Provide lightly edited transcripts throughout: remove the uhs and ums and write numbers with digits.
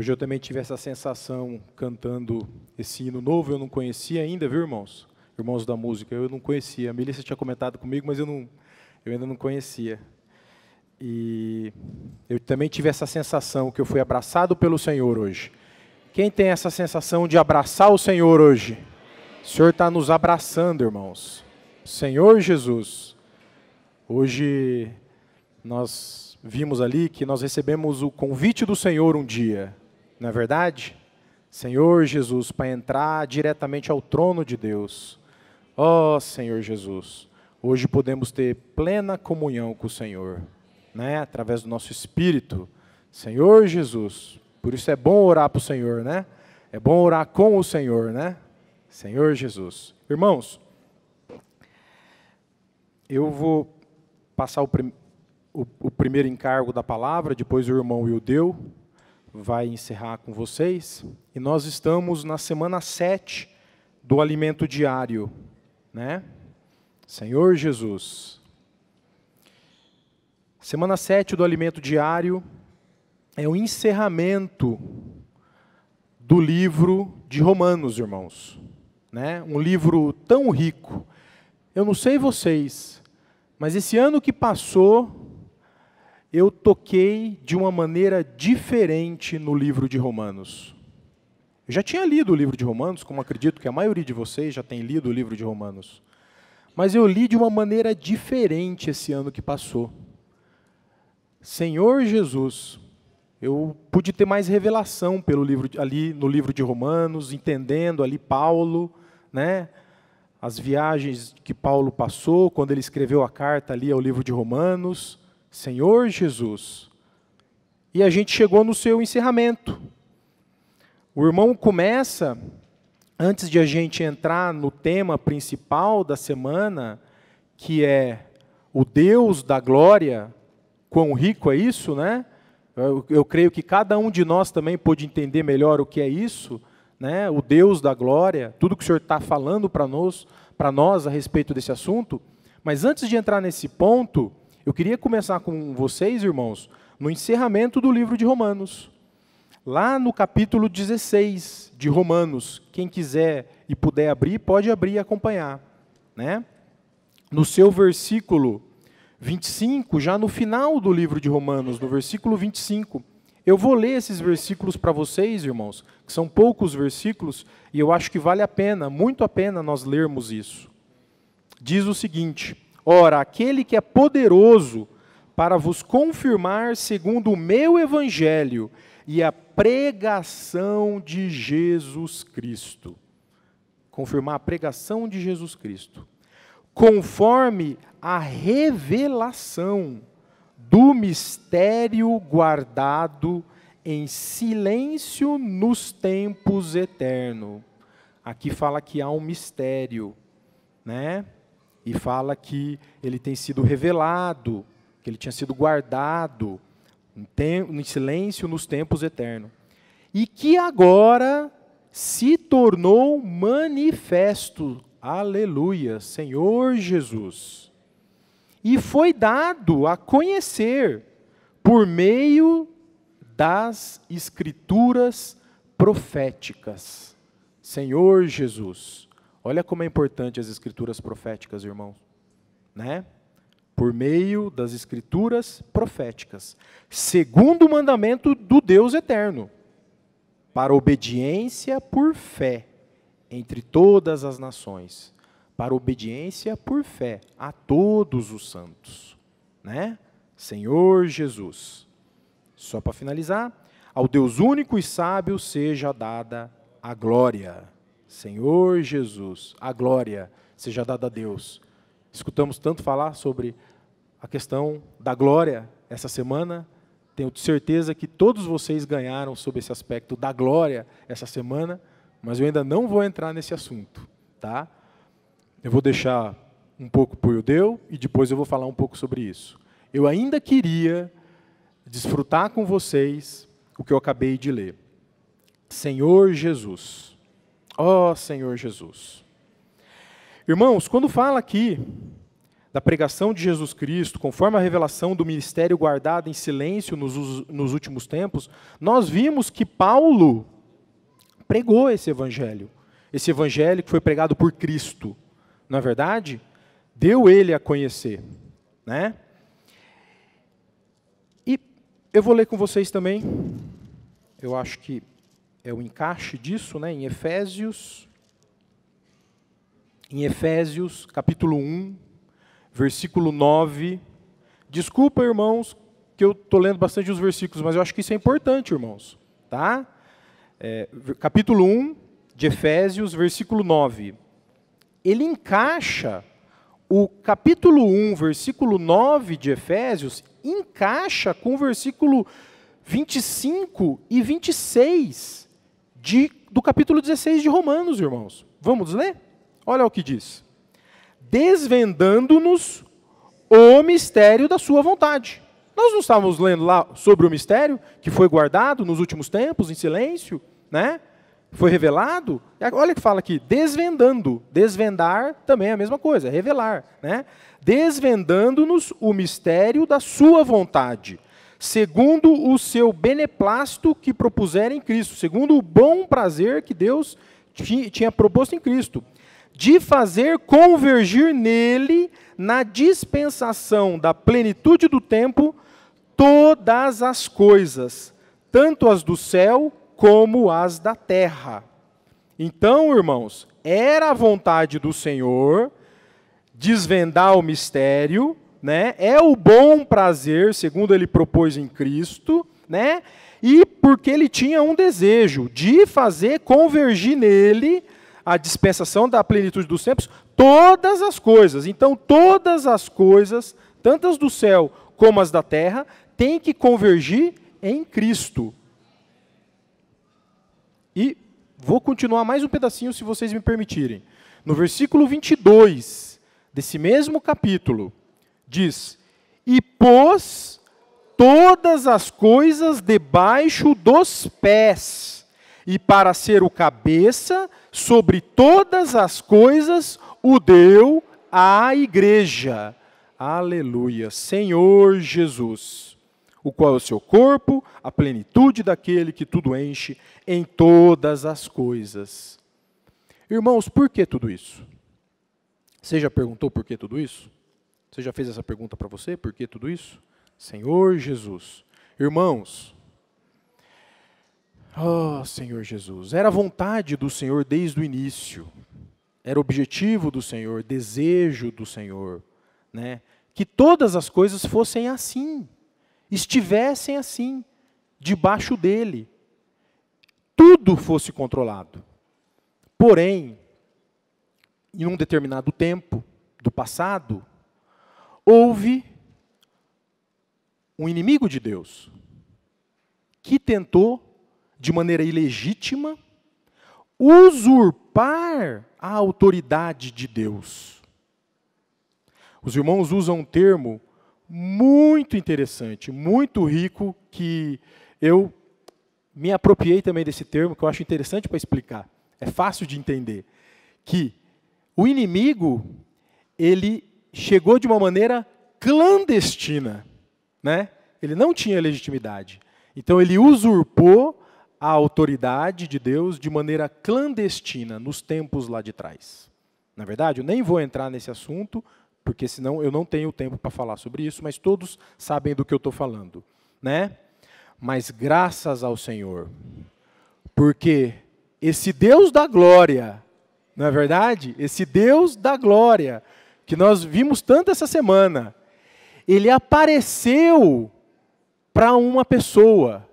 Hoje eu também tive essa sensação cantando esse hino novo, eu não conhecia ainda, viu, irmãos? Irmãos da música, eu não conhecia. A Melissa tinha comentado comigo, mas eu ainda não conhecia. E eu também tive essa sensação que eu fui abraçado pelo Senhor hoje. Quem tem essa sensação de abraçar o Senhor hoje? O Senhor está nos abraçando, irmãos. Senhor Jesus. Hoje nós vimos ali que nós recebemos o convite do Senhor um dia, não é verdade? Senhor Jesus, para entrar diretamente ao trono de Deus. Ó Senhor Jesus, hoje podemos ter plena comunhão com o Senhor, né? Através do nosso Espírito. Senhor Jesus, por isso é bom orar para o Senhor, né? É bom orar com o Senhor, né? Senhor Jesus. Irmãos, eu vou passar o primeiro encargo da palavra, depois o irmão Wildeu vai encerrar com vocês. E nós estamos na semana 7 do alimento diário, né? Senhor Jesus. Semana 7 do alimento diário é o encerramento do livro de Romanos, irmãos, né? Um livro tão rico. Eu não sei vocês, mas esse ano que passou, eu toquei de uma maneira diferente no livro de Romanos. Eu já tinha lido o livro de Romanos, como acredito que a maioria de vocês já tem lido o livro de Romanos. Mas eu li de uma maneira diferente esse ano que passou. Senhor Jesus, eu pude ter mais revelação ali no livro de Romanos, entendendo ali Paulo, né? As viagens que Paulo passou, quando ele escreveu a carta ali ao livro de Romanos. Senhor Jesus. E a gente chegou no seu encerramento. O irmão começa, antes de a gente entrar no tema principal da semana, que é o Deus da glória. Quão rico é isso, né? Eu creio que cada um de nós também pôde entender melhor o que é isso, né? O Deus da glória, tudo que o Senhor está falando para nós a respeito desse assunto. Mas antes de entrar nesse ponto, eu queria começar com vocês, irmãos, no encerramento do livro de Romanos. Lá no capítulo 16 de Romanos, quem quiser e puder abrir, pode abrir e acompanhar, né? No seu versículo 25, já no final do livro de Romanos, no versículo 25, eu vou ler esses versículos para vocês, irmãos, que são poucos versículos, e eu acho que vale a pena, muito a pena nós lermos isso. Diz o seguinte: ora, aquele que é poderoso para vos confirmar segundo o meu evangelho e a pregação de Jesus Cristo. Confirmar a pregação de Jesus Cristo. Conforme a revelação do mistério guardado em silêncio nos tempos eternos. Aqui fala que há um mistério, né? E fala que ele tem sido revelado, que ele tinha sido guardado em silêncio nos tempos eternos. E que agora se tornou manifesto. Aleluia, Senhor Jesus. E foi dado a conhecer por meio das Escrituras proféticas. Senhor Jesus. Olha como é importante as Escrituras proféticas, irmãos, né? Por meio das Escrituras proféticas, segundo o mandamento do Deus eterno, para obediência por fé entre todas as nações, para obediência por fé a todos os santos, né? Senhor Jesus. Só para finalizar, ao Deus único e sábio seja dada a glória. Senhor Jesus, a glória seja dada a Deus. Escutamos tanto falar sobre a questão da glória essa semana. Tenho certeza que todos vocês ganharam sobre esse aspecto da glória essa semana, mas eu ainda não vou entrar nesse assunto, tá? Eu vou deixar um pouco para o Wildeu e depois eu vou falar um pouco sobre isso. Eu ainda queria desfrutar com vocês o que eu acabei de ler. Senhor Jesus. Ó Senhor Jesus. Irmãos, quando fala aqui da pregação de Jesus Cristo, conforme a revelação do ministério guardado em silêncio nos últimos tempos, nós vimos que Paulo pregou esse evangelho que foi pregado por Cristo, não é verdade? Deu ele a conhecer, né? E eu vou ler com vocês também, eu acho que é o encaixe disso, né? Em Efésios capítulo 1, versículo 9. Desculpa, irmãos, que eu estou lendo bastante os versículos, mas eu acho que isso é importante, irmãos. Tá? Capítulo 1 de Efésios, versículo 9. Ele encaixa o capítulo 1, versículo 9 de Efésios, encaixa com o versículo 25 e 26 do capítulo 16 de Romanos, irmãos. Vamos ler? Olha o que diz. Desvendando-nos o mistério da sua vontade. Nós não estávamos lendo lá sobre o mistério que foi guardado nos últimos tempos, em silêncio, né? Foi revelado. Olha o que fala aqui, desvendando. Desvendar também é a mesma coisa, revelar, né? Desvendando-nos o mistério da sua vontade, segundo o seu beneplácito que propuser em Cristo, segundo o bom prazer que Deus tinha proposto em Cristo, de fazer convergir nele, na dispensação da plenitude do tempo, todas as coisas, tanto as do céu como as da terra. Então, irmãos, era a vontade do Senhor desvendar o mistério, né? É o bom prazer, segundo ele propôs em Cristo, né? E porque ele tinha um desejo de fazer convergir nele a dispensação da plenitude dos tempos, todas as coisas. Então, todas as coisas, tanto as do céu como as da terra, têm que convergir em Cristo. E vou continuar mais um pedacinho, se vocês me permitirem. No versículo 22 desse mesmo capítulo, diz: e pôs todas as coisas debaixo dos pés, e para ser o cabeça sobre todas as coisas, o deu à igreja. Aleluia. Senhor Jesus, o qual é o seu corpo, a plenitude daquele que tudo enche em todas as coisas. Irmãos, por que tudo isso? Você já perguntou por que tudo isso? Você já fez essa pergunta para você? Por que tudo isso? Senhor Jesus. Irmãos, Senhor Jesus, era a vontade do Senhor desde o início, era o objetivo do Senhor, desejo do Senhor, né? Que todas as coisas fossem assim, estivessem assim, debaixo dele, tudo fosse controlado. Porém, em um determinado tempo do passado, houve um inimigo de Deus que tentou, de maneira ilegítima, usurpar a autoridade de Deus. Os irmãos usam um termo muito interessante, muito rico, que eu me apropriei também desse termo, que eu acho interessante para explicar. É fácil de entender. Que o inimigo, ele chegou de uma maneira clandestina, né? Ele não tinha legitimidade. Então ele usurpou a autoridade de Deus de maneira clandestina, nos tempos lá de trás. Na verdade, eu nem vou entrar nesse assunto, porque senão eu não tenho tempo para falar sobre isso, mas todos sabem do que eu estou falando, né? Mas graças ao Senhor, porque esse Deus da glória, não é verdade? Esse Deus da glória, que nós vimos tanto essa semana, ele apareceu para uma pessoa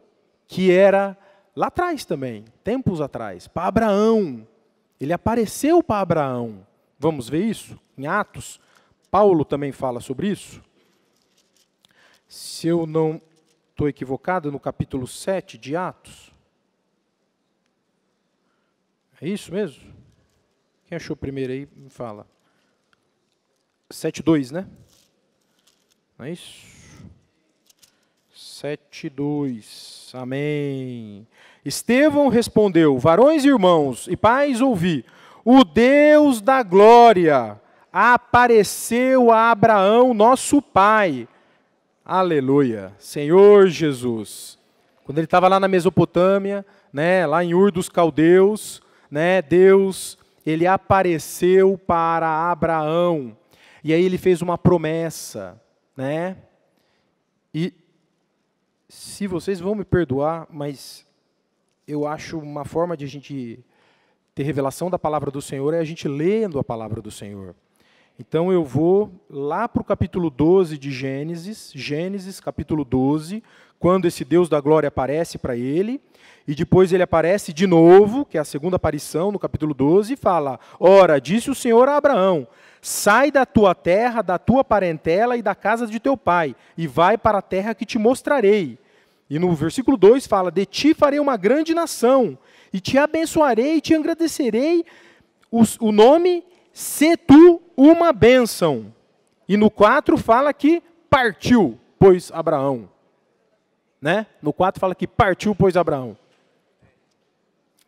que era lá atrás também, tempos atrás, para Abraão. Ele apareceu para Abraão. Vamos ver isso? Em Atos, Paulo também fala sobre isso. Se eu não estou equivocado, no capítulo 7 de Atos. É isso mesmo? Quem achou primeiro aí, me fala. 7:2, né? Não é isso? 7:2. Amém. Estevão respondeu: varões e irmãos, e pais, ouvi. O Deus da glória, apareceu a Abraão, nosso pai. Aleluia, Senhor Jesus. Quando ele estava lá na Mesopotâmia, né, lá em Ur dos Caldeus, né, Deus, ele apareceu para Abraão. E aí ele fez uma promessa, né? E se vocês vão me perdoar, mas eu acho uma forma de a gente ter revelação da palavra do Senhor é a gente lendo a palavra do Senhor. Então eu vou lá para o capítulo 12 de Gênesis, Gênesis capítulo 12, quando esse Deus da glória aparece para ele, e depois ele aparece de novo, que é a segunda aparição no capítulo 12, e fala: ora, disse o Senhor a Abraão, sai da tua terra, da tua parentela e da casa de teu pai, e vai para a terra que te mostrarei. E no versículo 2 fala: de ti farei uma grande nação, e te abençoarei, e te engrandecerei o nome, se tu uma bênção. E no 4 fala que partiu, pois Abraão. Né? No 4 fala que partiu, pois Abraão.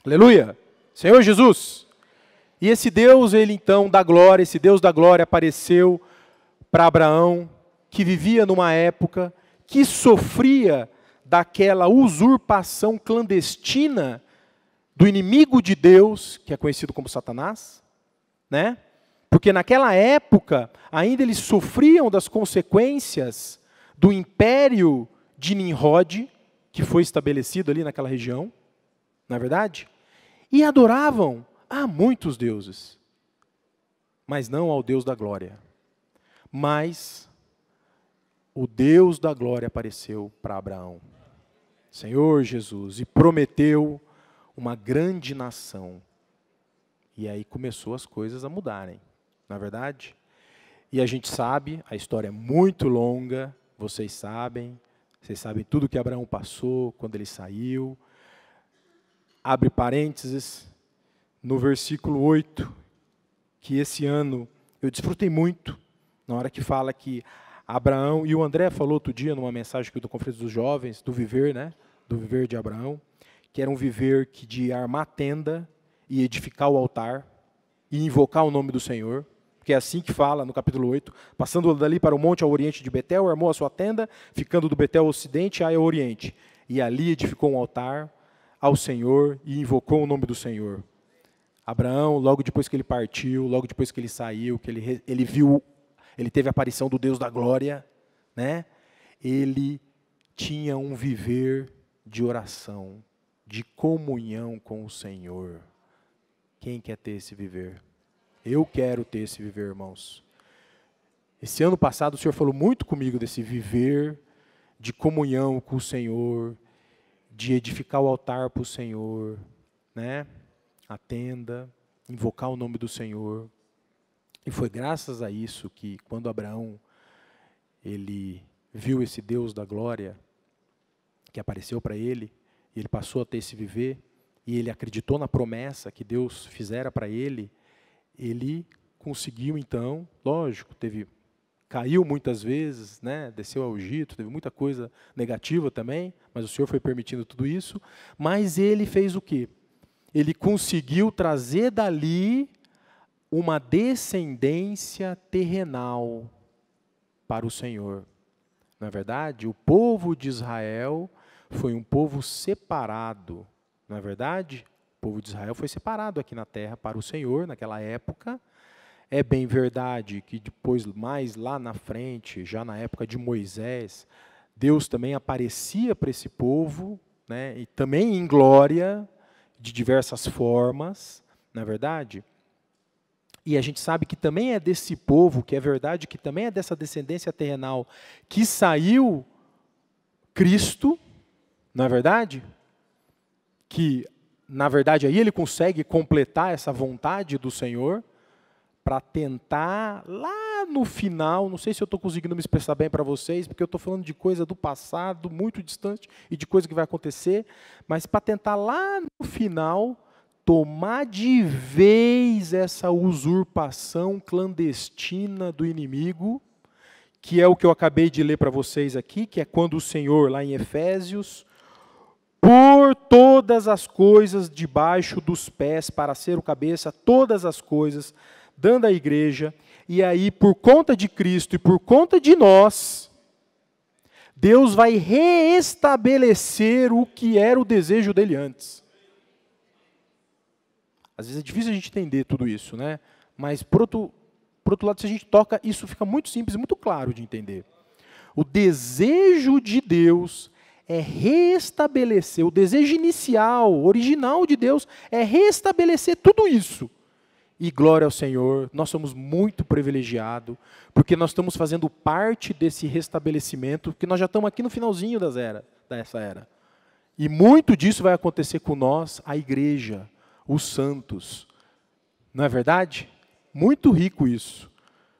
Aleluia! Senhor Jesus! E esse Deus, ele então, da glória, esse Deus da glória apareceu para Abraão, que vivia numa época que sofria daquela usurpação clandestina do inimigo de Deus, que é conhecido como Satanás, né? Porque naquela época, ainda eles sofriam das consequências do império de Nimrod, que foi estabelecido ali naquela região, não é verdade? E adoravam a muitos deuses, mas não ao Deus da glória. Mas o Deus da glória apareceu para Abraão, Senhor Jesus, e prometeu uma grande nação. E aí começou as coisas a mudarem, não é verdade? E a gente sabe, a história é muito longa, vocês sabem tudo que Abraão passou quando ele saiu. Abre parênteses, no versículo 8, que esse ano eu desfrutei muito, na hora que fala que Abraão, e o André falou outro dia numa mensagem aqui do Conferência dos Jovens, do viver, né? Do viver de Abraão, que era um viver de armar tenda e edificar o altar e invocar o nome do Senhor, que é assim que fala no capítulo 8, passando dali para o monte ao oriente de Betel, armou a sua tenda, ficando do Betel ao ocidente ao oriente, e ali edificou um altar ao Senhor e invocou o nome do Senhor. Abraão, logo depois que ele partiu, logo depois que ele saiu, que ele viu, ele teve a aparição do Deus da glória, né? Ele tinha um viver de oração, de comunhão com o Senhor. Quem quer ter esse viver? Eu quero ter esse viver, irmãos. Esse ano passado o Senhor falou muito comigo desse viver de comunhão com o Senhor, de edificar o altar para o Senhor, né? A tenda, invocar o nome do Senhor. E foi graças a isso que quando Abraão ele viu esse Deus da glória que apareceu para ele, e ele passou a ter esse viver, e ele acreditou na promessa que Deus fizera para ele, ele conseguiu então, lógico, caiu muitas vezes, né, desceu ao Egito, teve muita coisa negativa também, mas o Senhor foi permitindo tudo isso, mas ele fez o quê? Ele conseguiu trazer dali uma descendência terrenal para o Senhor. Não é verdade? O povo de Israel foi um povo separado, não é verdade? O povo de Israel foi separado aqui na terra para o Senhor naquela época. É bem verdade que depois, mais lá na frente, já na época de Moisés, Deus também aparecia para esse povo, né, e também em glória, de diversas formas, não é verdade? E a gente sabe que também é desse povo, que é verdade, que também é dessa descendência terrenal, que saiu Cristo, não é verdade? Que, na verdade, aí ele consegue completar essa vontade do Senhor, para tentar, lá no final, não sei se eu estou conseguindo me expressar bem para vocês, porque eu estou falando de coisa do passado, muito distante, e de coisa que vai acontecer, mas para tentar lá no final, tomar de vez essa usurpação clandestina do inimigo, que é o que eu acabei de ler para vocês aqui, que é quando o Senhor, lá em Efésios, por todas as coisas debaixo dos pés, para ser o cabeça, todas as coisas, dando à igreja, e aí, por conta de Cristo e por conta de nós, Deus vai reestabelecer o que era o desejo dele antes. Às vezes é difícil a gente entender tudo isso, né? Mas, por outro lado, se a gente toca, isso fica muito simples e muito claro de entender. O desejo de Deus é restabelecer, o desejo inicial, original de Deus, é restabelecer tudo isso. E glória ao Senhor, nós somos muito privilegiados, porque nós estamos fazendo parte desse restabelecimento, porque nós já estamos aqui no finalzinho dessa era. E muito disso vai acontecer com nós, a igreja, os santos. Não é verdade? Muito rico isso.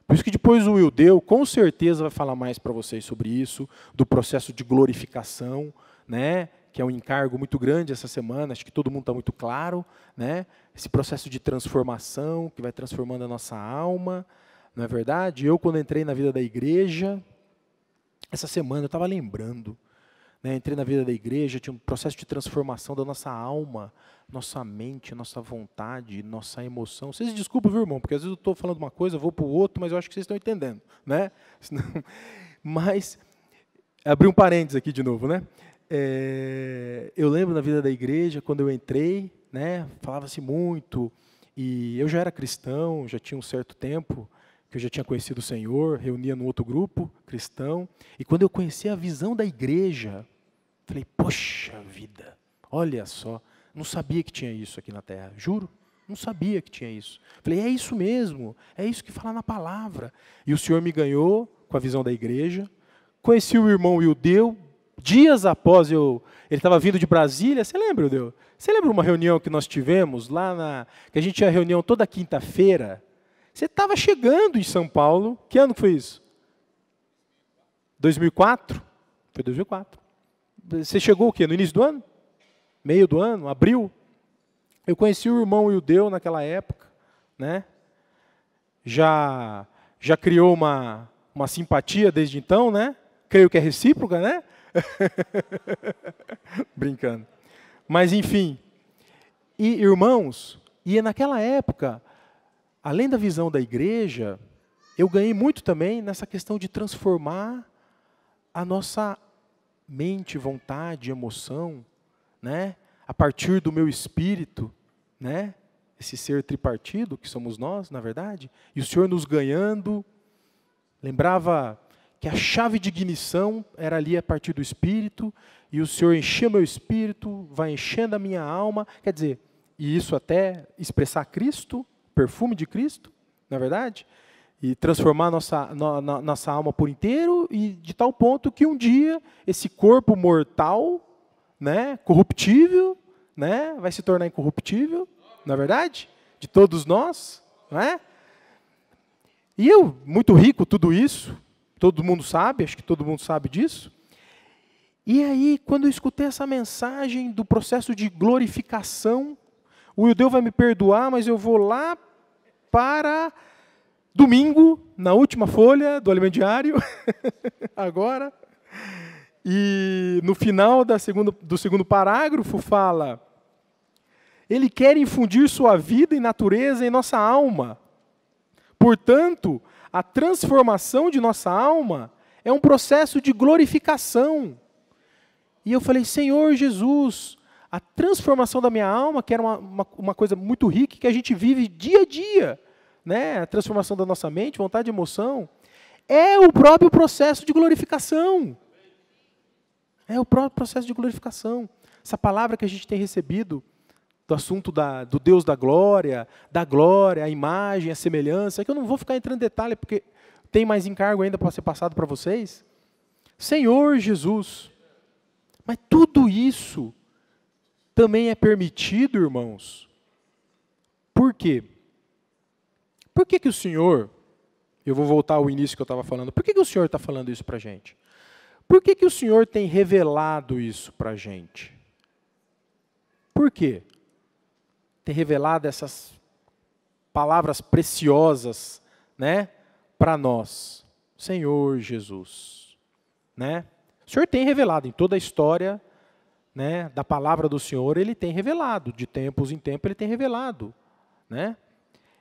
Por isso que depois o Wildeu, com certeza, vai falar mais para vocês sobre isso, do processo de glorificação, né? Que é um encargo muito grande essa semana, acho que todo mundo está muito claro, né? Esse processo de transformação, que vai transformando a nossa alma, não é verdade? Eu, quando entrei na vida da igreja, essa semana eu estava lembrando, né? Entrei na vida da igreja, tinha um processo de transformação da nossa alma, nossa mente, nossa vontade, nossa emoção. Vocês desculpem, viu, irmão? Porque às vezes eu estou falando uma coisa, vou para o outro, mas eu acho que vocês estão entendendo, né? Mas, abri um parênteses aqui de novo, né? Eu lembro na vida da igreja, quando eu entrei, né? Falava-se muito, e eu já era cristão, já tinha um certo tempo, que eu já tinha conhecido o Senhor, reunia num outro grupo cristão, e quando eu conheci a visão da igreja, falei, poxa vida, olha só, não sabia que tinha isso aqui na terra, juro, não sabia que tinha isso. Falei, é isso mesmo, é isso que fala na palavra. E o Senhor me ganhou com a visão da igreja, conheci o irmão Wildeu, dias após ele estava vindo de Brasília, você lembra, Wildeu? Você lembra uma reunião que nós tivemos lá, que a gente tinha reunião toda quinta-feira? Você estava chegando em São Paulo, que ano foi isso? 2004? Foi 2004. Você chegou o quê? No início do ano? Meio do ano? Abril? Eu conheci o irmão Wildeu naquela época, né? Já criou uma simpatia desde então, né? Creio que é recíproca, né? Brincando. Mas, enfim. E, irmãos, naquela época, além da visão da igreja, eu ganhei muito também nessa questão de transformar a nossa mente, vontade, emoção, né? A partir do meu espírito, né? Esse ser tripartido que somos nós, na verdade, e o Senhor nos ganhando. Lembrava que a chave de ignição era ali a partir do espírito, e o Senhor encheu meu espírito, vai enchendo a minha alma, quer dizer, e isso até expressar Cristo, perfume de Cristo, na verdade, e transformar nossa alma por inteiro, e de tal ponto que um dia esse corpo mortal, né, corruptível, né, vai se tornar incorruptível, na verdade, de todos nós, não é? E eu, muito rico tudo isso, todo mundo sabe, acho que todo mundo sabe disso. E aí, quando eu escutei essa mensagem do processo de glorificação, o Wildeu vai me perdoar, mas eu vou lá para domingo, na última folha do Alimento Diário, agora, e no final do segundo parágrafo fala, ele quer infundir sua vida e natureza em nossa alma. Portanto, a transformação de nossa alma é um processo de glorificação. E eu falei, Senhor Jesus, a transformação da minha alma, que era uma coisa muito rica, que a gente vive dia a dia, né? A transformação da nossa mente, vontade e emoção, é o próprio processo de glorificação. É o próprio processo de glorificação. Essa palavra que a gente tem recebido, do assunto do Deus da glória, a imagem, a semelhança, que eu não vou ficar entrando em detalhe, porque tem mais encargo ainda para ser passado para vocês. Senhor Jesus, mas tudo isso também é permitido, irmãos. Por quê? Por que o Senhor, eu vou voltar ao início que eu estava falando, por que o Senhor está falando isso para a gente? Por que o Senhor tem revelado isso para a gente? Por quê? Tem revelado essas palavras preciosas, né, para nós. Senhor Jesus, né? O Senhor tem revelado em toda a história, né, da palavra do Senhor, Ele tem revelado, de tempos em tempos Ele tem revelado, né?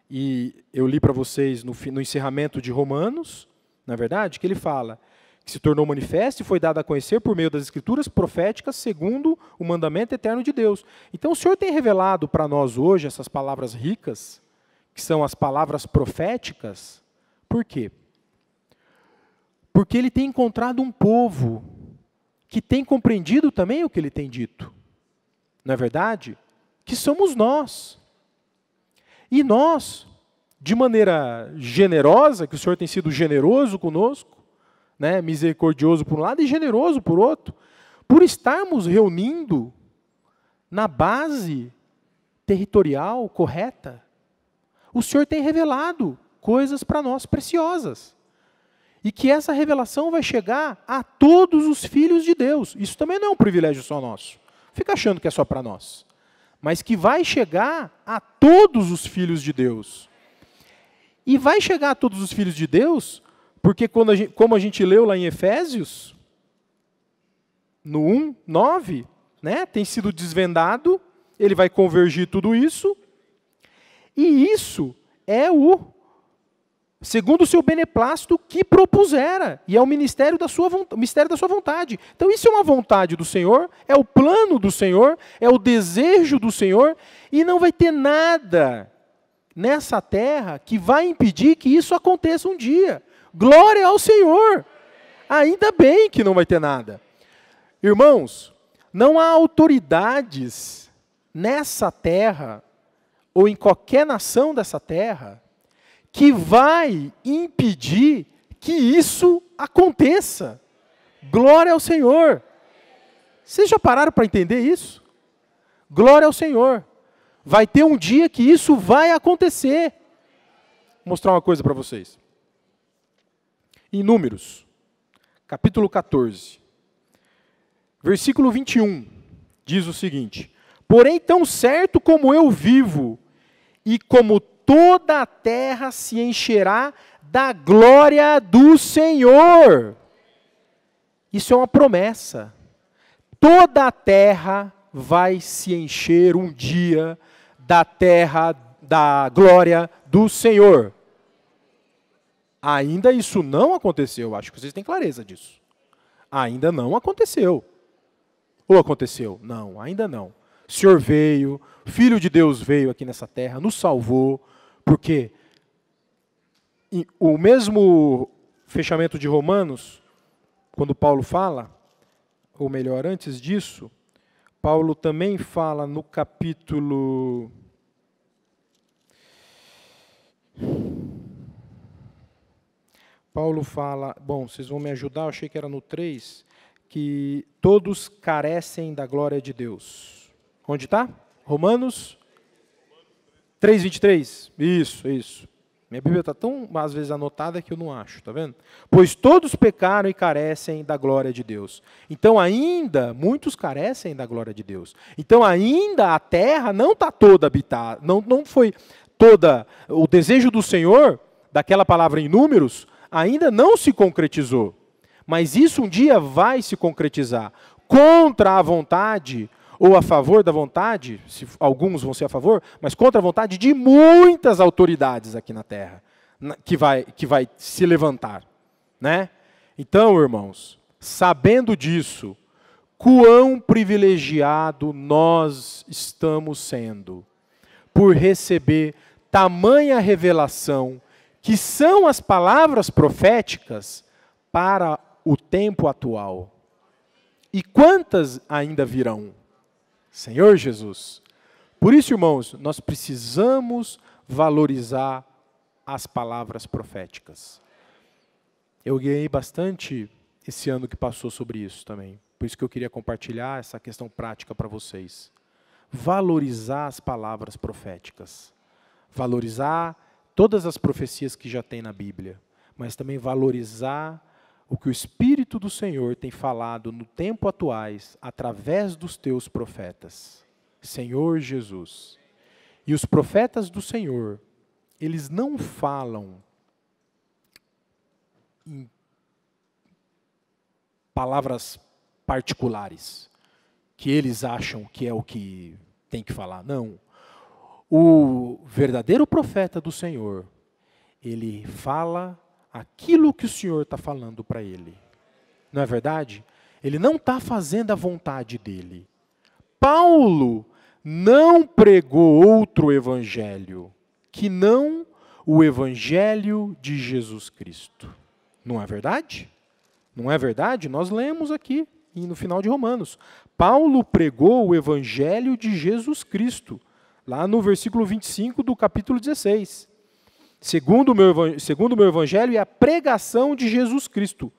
E eu li para vocês no encerramento de Romanos, na verdade, que ele fala que se tornou manifesto e foi dado a conhecer por meio das escrituras proféticas segundo o mandamento eterno de Deus. Então o Senhor tem revelado para nós hoje essas palavras ricas, que são as palavras proféticas. Por quê? Porque ele tem encontrado um povo que tem compreendido também o que ele tem dito. Não é verdade? Que somos nós. E nós, de maneira generosa, que o Senhor tem sido generoso conosco, né, misericordioso por um lado e generoso por outro, por estarmos reunindo na base territorial correta, o Senhor tem revelado coisas para nós preciosas. E que essa revelação vai chegar a todos os filhos de Deus. Isso também não é um privilégio só nosso. Fica achando que é só para nós. Mas que vai chegar a todos os filhos de Deus. E vai chegar a todos os filhos de Deus, porque como a gente leu lá em Efésios, no 1:9, né, tem sido desvendado, ele vai convergir tudo isso, e isso é segundo o seu beneplácito que propusera, e é o mistério da sua vontade. Então isso é uma vontade do Senhor, é o plano do Senhor, é o desejo do Senhor, e não vai ter nada nessa terra que vai impedir que isso aconteça um dia. Glória ao Senhor! Ainda bem que não vai ter nada. Irmãos, não há autoridades nessa terra, ou em qualquer nação dessa terra, que vai impedir que isso aconteça. Glória ao Senhor. Vocês já pararam para entender isso? Glória ao Senhor. Vai ter um dia que isso vai acontecer. Vou mostrar uma coisa para vocês. Em Números, capítulo 14, versículo 21, diz o seguinte: porém, tão certo como eu vivo, e como toda a terra se encherá da glória do Senhor. Isso é uma promessa. Toda a terra vai se encher um dia da glória do Senhor. Ainda isso não aconteceu, acho que vocês têm clareza disso. Ainda não aconteceu. Ou aconteceu? Não, ainda não. O Senhor veio, o Filho de Deus veio aqui nessa terra, nos salvou, porque o mesmo fechamento de Romanos, quando Paulo fala, ou melhor, antes disso, Paulo também fala no capítulo... Paulo fala, bom, vocês vão me ajudar, eu achei que era no 3, que todos carecem da glória de Deus. Onde está? Romanos 3:23. Isso. Minha Bíblia está tão, às vezes, anotada que eu não acho, está vendo? Pois todos pecaram e carecem da glória de Deus. Então, ainda, muitos carecem da glória de Deus. Então, ainda a terra não está toda habitada, não foi toda, o desejo do Senhor, daquela palavra em Números, ainda não se concretizou. Mas isso um dia vai se concretizar. Contra a vontade, ou a favor da vontade, se alguns vão ser a favor, mas contra a vontade de muitas autoridades aqui na terra, que vai se levantar. Né? Então, irmãos, sabendo disso, quão privilegiado nós estamos sendo por receber tamanha revelação, que são as palavras proféticas para o tempo atual. E quantas ainda virão? Senhor Jesus. Por isso, irmãos, nós precisamos valorizar as palavras proféticas. Eu ganhei bastante esse ano que passou sobre isso também. Por isso que eu queria compartilhar essa questão prática para vocês. Valorizar as palavras proféticas. Valorizar todas as profecias que já tem na Bíblia. Mas também valorizar o que o Espírito do Senhor tem falado no tempo atuais, através dos teus profetas. Senhor Jesus. E os profetas do Senhor, eles não falam em palavras particulares, que eles acham que é o que tem que falar. Não. O verdadeiro profeta do Senhor, ele fala aquilo que o Senhor está falando para ele. Não é verdade? Ele não está fazendo a vontade dele. Paulo não pregou outro evangelho que não o evangelho de Jesus Cristo. Não é verdade? Não é verdade? Nós lemos aqui no final de Romanos. Paulo pregou o evangelho de Jesus Cristo, lá no versículo 25 do capítulo 16. Segundo o meu evangelho é a pregação de Jesus Cristo.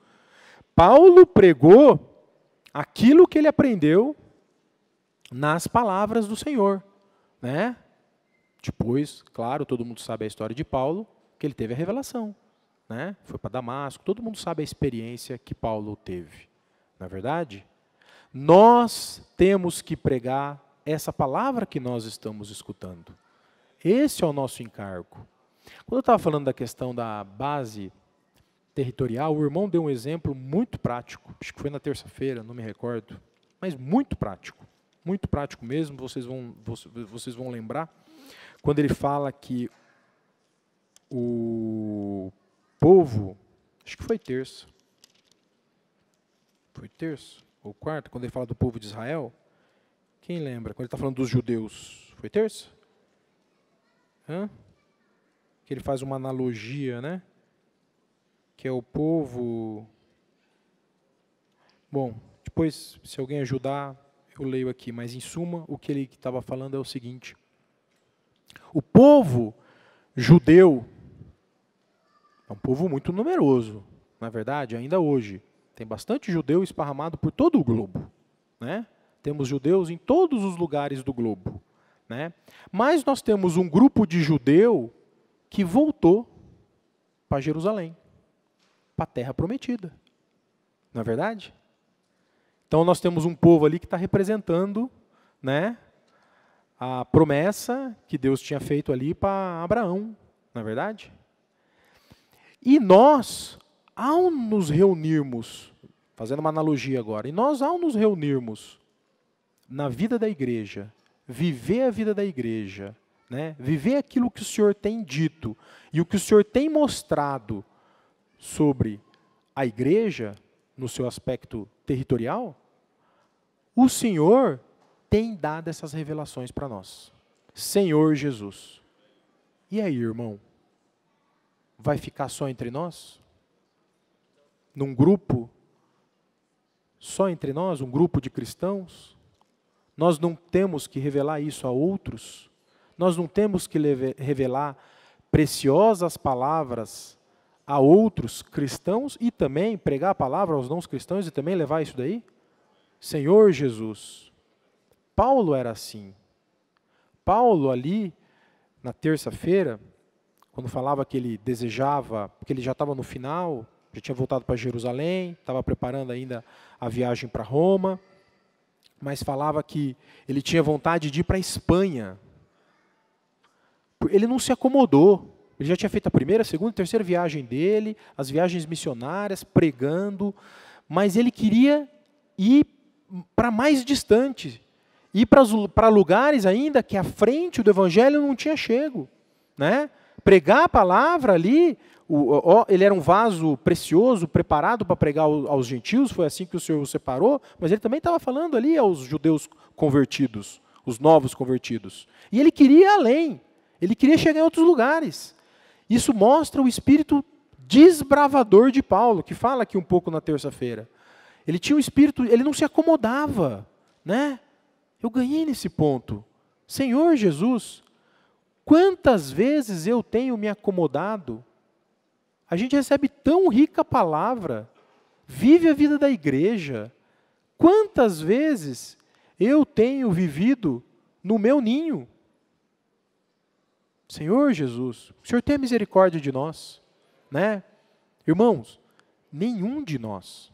Paulo pregou aquilo que ele aprendeu nas palavras do Senhor, né? Depois, claro, todo mundo sabe a história de Paulo, que ele teve a revelação, né? Foi para Damasco, todo mundo sabe a experiência que Paulo teve, não é verdade? Nós temos que pregar essa palavra que nós estamos escutando. Esse é o nosso encargo. Quando eu estava falando da questão da base territorial, o irmão deu um exemplo muito prático, acho que foi na terça-feira, não me recordo, mas muito prático mesmo, vocês vão lembrar, quando ele fala que o povo, acho que foi terça ou quarta, quando ele fala do povo de Israel, quem lembra? Quando ele está falando dos judeus, foi terça? Que ele faz uma analogia, né? Que é o povo... Bom, depois, se alguém ajudar, eu leio aqui, mas em suma, o que ele estava falando é o seguinte: o povo judeu é um povo muito numeroso, na verdade, ainda hoje. Tem bastante judeu esparramado por todo o globo, né? Temos judeus em todos os lugares do globo, né? Mas nós temos um grupo de judeu que voltou para Jerusalém, para a terra prometida, não é verdade? Então nós temos um povo ali que está representando, né, a promessa que Deus tinha feito ali para Abraão, não é verdade? E nós, ao nos reunirmos, fazendo uma analogia agora, e nós ao nos reunirmos na vida da igreja, viver a vida da igreja, né, viver aquilo que o Senhor tem dito e o que o Senhor tem mostrado sobre a igreja, no seu aspecto territorial, o Senhor tem dado essas revelações para nós. Senhor Jesus. E aí, irmão? Vai ficar só entre nós? Num grupo? Só entre nós? Um grupo de cristãos? Nós não temos que revelar isso a outros? Nós não temos que revelar preciosas palavras a outros cristãos e também pregar a palavra aos não cristãos e também levar isso daí? Senhor Jesus. Paulo era assim. Paulo ali, na terça-feira, quando falava que ele desejava, porque ele já estava no final, já tinha voltado para Jerusalém, estava preparando ainda a viagem para Roma, mas falava que ele tinha vontade de ir para a Espanha. Ele não se acomodou. Ele já tinha feito a primeira, a segunda, a terceira viagem dele, as viagens missionárias, pregando, mas ele queria ir para mais distante, ir para lugares ainda que à frente do evangelho não tinha chego, né? Pregar a palavra ali, ele era um vaso precioso, preparado para pregar aos gentios, foi assim que o Senhor o separou, mas ele também estava falando ali aos judeus convertidos, os novos convertidos. E ele queria ir além, ele queria chegar em outros lugares. Isso mostra o espírito desbravador de Paulo, que fala aqui um pouco na terça-feira. Ele tinha um espírito, ele não se acomodava, né? Eu ganhei nesse ponto. Senhor Jesus, quantas vezes eu tenho me acomodado? A gente recebe tão rica palavra, vive a vida da igreja. Quantas vezes eu tenho vivido no meu ninho? Senhor Jesus, o Senhor tenha misericórdia de nós, né? Irmãos, nenhum de nós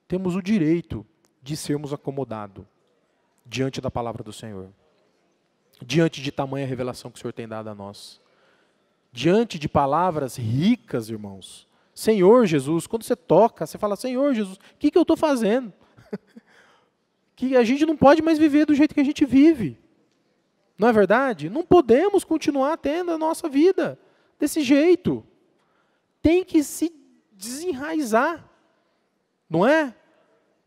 temos o direito de sermos acomodados diante da palavra do Senhor, diante de tamanha revelação que o Senhor tem dado a nós, diante de palavras ricas, irmãos. Senhor Jesus, quando você toca, você fala, Senhor Jesus, o que eu estou fazendo? Que a gente não pode mais viver do jeito que a gente vive. Não é verdade? Não podemos continuar tendo a nossa vida desse jeito. Tem que se desenraizar, não é?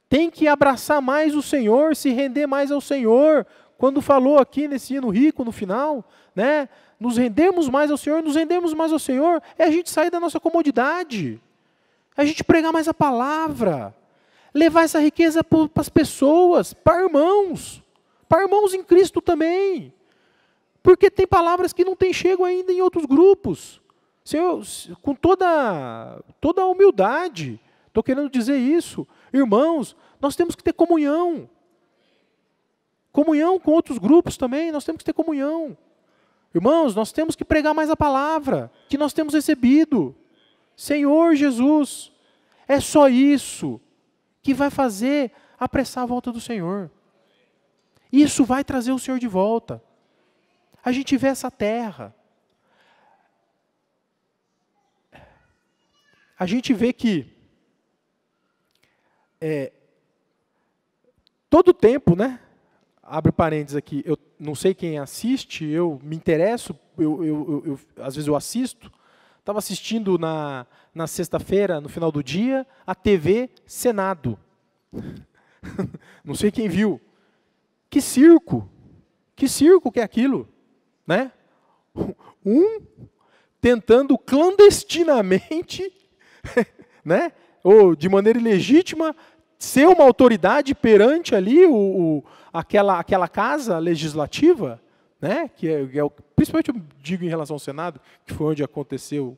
Tem que abraçar mais o Senhor, se render mais ao Senhor. Quando falou aqui nesse hino rico, no final, né? Nos rendermos mais ao Senhor, é a gente sair da nossa comodidade. É a gente pregar mais a palavra. Levar essa riqueza para as pessoas, para irmãos em Cristo também. Porque tem palavras que não têm chego ainda em outros grupos. Senhor, com toda a humildade, estou querendo dizer isso. Irmãos, nós temos que ter comunhão. Comunhão com outros grupos também, nós temos que ter comunhão. Irmãos, nós temos que pregar mais a palavra que nós temos recebido. Senhor Jesus, é só isso que vai fazer apressar a volta do Senhor. Isso vai trazer o Senhor de volta. A gente vê essa terra. A gente vê que todo tempo, né? Abre parênteses aqui, eu não sei quem assiste, eu me interesso, às vezes eu assisto. Estava assistindo na sexta-feira, no final do dia, a TV Senado. Não sei quem viu. Que circo que é aquilo, né? Tentando clandestinamente, né? Ou de maneira ilegítima, ser uma autoridade perante ali aquela casa legislativa, né? Principalmente eu digo em relação ao Senado, que foi onde aconteceu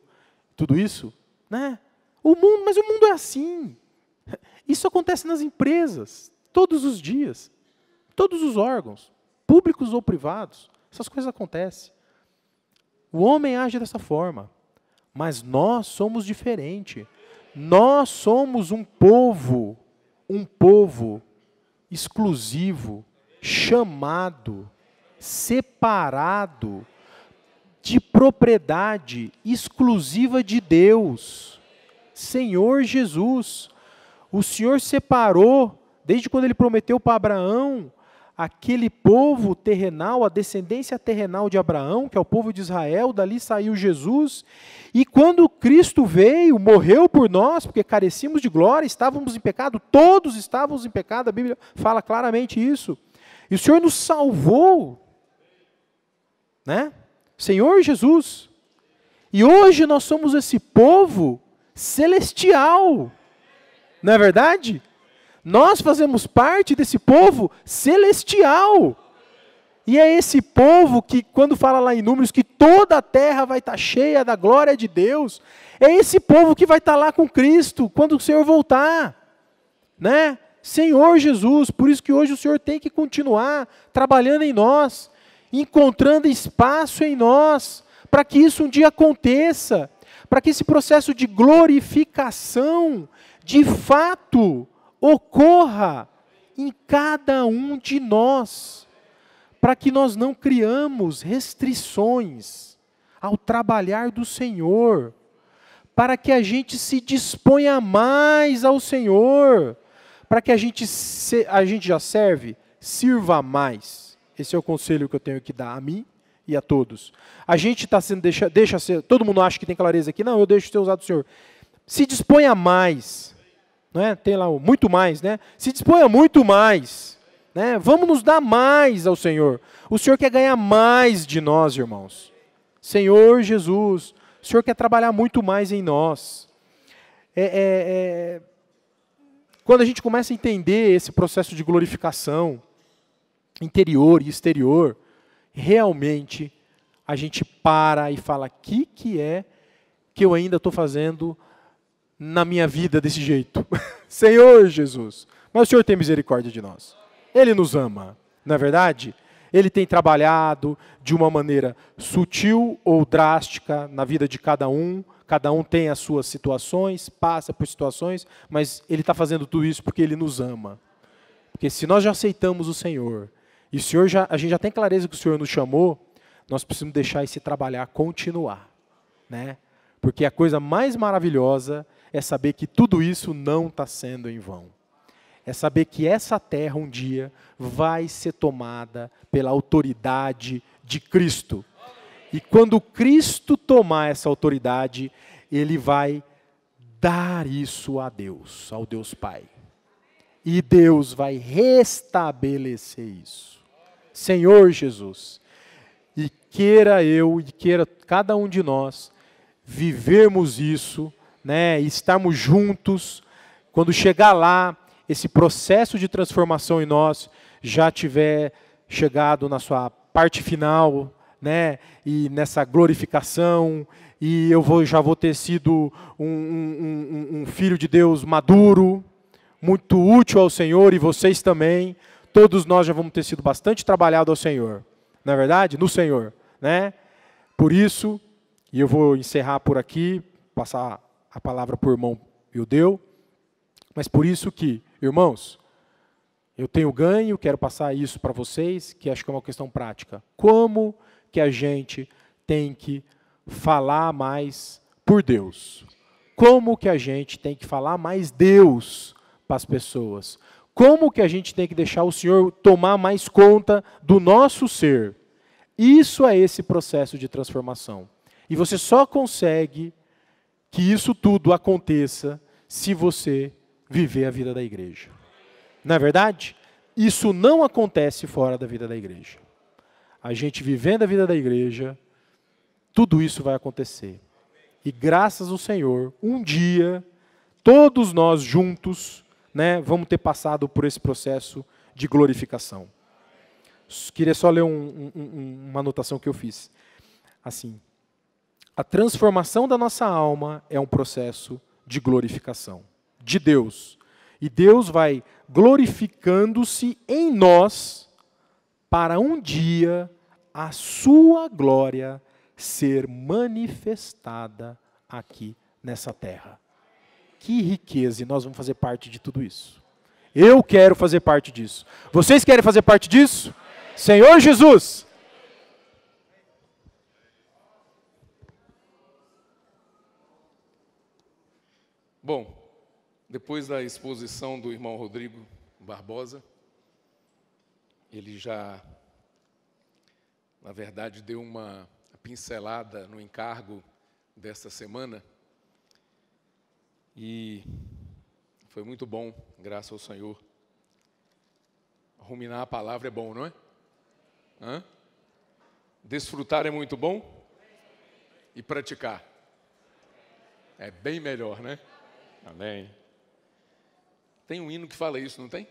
tudo isso, né? Mas o mundo é assim. Isso acontece nas empresas, todos os dias, todos os órgãos, públicos ou privados, essas coisas acontecem. O homem age dessa forma, mas nós somos diferentes. Nós somos um povo exclusivo, chamado, separado, de propriedade exclusiva de Deus. Senhor Jesus, o Senhor separou, desde quando Ele prometeu para Abraão, aquele povo terrenal, a descendência terrenal de Abraão, que é o povo de Israel, dali saiu Jesus, e quando Cristo veio, morreu por nós, porque carecíamos de glória, estávamos em pecado, todos estávamos em pecado, a Bíblia fala claramente isso, e o Senhor nos salvou, né? Senhor Jesus, e hoje nós somos esse povo celestial, não é verdade? Nós fazemos parte desse povo celestial. E é esse povo que, quando fala lá em Números, que toda a terra vai estar cheia da glória de Deus, é esse povo que vai estar lá com Cristo, quando o Senhor voltar. Né? Senhor Jesus, por isso que hoje o Senhor tem que continuar trabalhando em nós, encontrando espaço em nós, para que isso um dia aconteça, para que esse processo de glorificação, de fato, ocorra em cada um de nós, para que nós não criamos restrições ao trabalhar do Senhor, para que a gente se disponha mais ao Senhor, para que a gente já serve, sirva mais. Esse é o conselho que eu tenho que dar a mim e a todos. A gente está sendo, deixa ser, todo mundo acha que tem clareza aqui, não, eu deixo ser usado do Senhor. Se disponha mais. Não é? Tem lá o muito mais, né? Se disponha muito mais, né? Vamos nos dar mais ao Senhor. O Senhor quer ganhar mais de nós, irmãos. Senhor Jesus, o Senhor quer trabalhar muito mais em nós. Quando a gente começa a entender esse processo de glorificação interior e exterior, realmente a gente para e fala, o que é que eu ainda estou fazendo na minha vida desse jeito? Senhor Jesus, mas o Senhor tem misericórdia de nós. Ele nos ama, não é verdade? Ele tem trabalhado de uma maneira sutil ou drástica na vida de cada um tem as suas situações, passa por situações, mas Ele está fazendo tudo isso porque Ele nos ama. Porque se nós já aceitamos o Senhor, e a gente já tem clareza que o Senhor nos chamou, nós precisamos deixar esse trabalhar continuar, né? Porque a coisa mais maravilhosa é saber que tudo isso não está sendo em vão. é saber que essa terra um dia vai ser tomada pela autoridade de Cristo. E quando Cristo tomar essa autoridade, Ele vai dar isso a Deus, ao Deus Pai. E Deus vai restabelecer isso. Senhor Jesus, e queira eu, e queira cada um de nós, vivermos isso, né, estarmos juntos, quando chegar lá, esse processo de transformação em nós já tiver chegado na sua parte final, né, e nessa glorificação, e já vou ter sido um filho de Deus maduro, muito útil ao Senhor, e vocês também, todos nós já vamos ter sido bastante trabalhado ao Senhor, não é verdade? No Senhor, né? Por isso, e eu vou encerrar por aqui, passar a palavra para o irmão Ildeu, mas por isso que, irmãos, eu tenho ganho, quero passar isso para vocês, que acho que é uma questão prática. Como que a gente tem que falar mais por Deus? Como que a gente tem que falar mais Deus para as pessoas? Como que a gente tem que deixar o Senhor tomar mais conta do nosso ser? Isso é esse processo de transformação. E você só consegue que isso tudo aconteça se você viver a vida da igreja. Não é verdade? Isso não acontece fora da vida da igreja. A gente vivendo a vida da igreja, tudo isso vai acontecer. E graças ao Senhor, um dia, todos nós juntos, né, vamos ter passado por esse processo de glorificação. Queria só ler uma anotação que eu fiz. Assim, a transformação da nossa alma é um processo de glorificação de Deus. E Deus vai glorificando-se em nós para um dia a sua glória ser manifestada aqui nessa terra. Que riqueza, e nós vamos fazer parte de tudo isso. Eu quero fazer parte disso. Vocês querem fazer parte disso? Senhor Jesus! Bom, depois da exposição do irmão Rodrigo Barbosa, ele já, na verdade, deu uma pincelada no encargo desta semana. E foi muito bom, graças ao Senhor. Ruminar a palavra é bom, não é? Hã? Desfrutar é muito bom? E praticar? É bem melhor, né? Amém. Tem um hino que fala isso, não tem?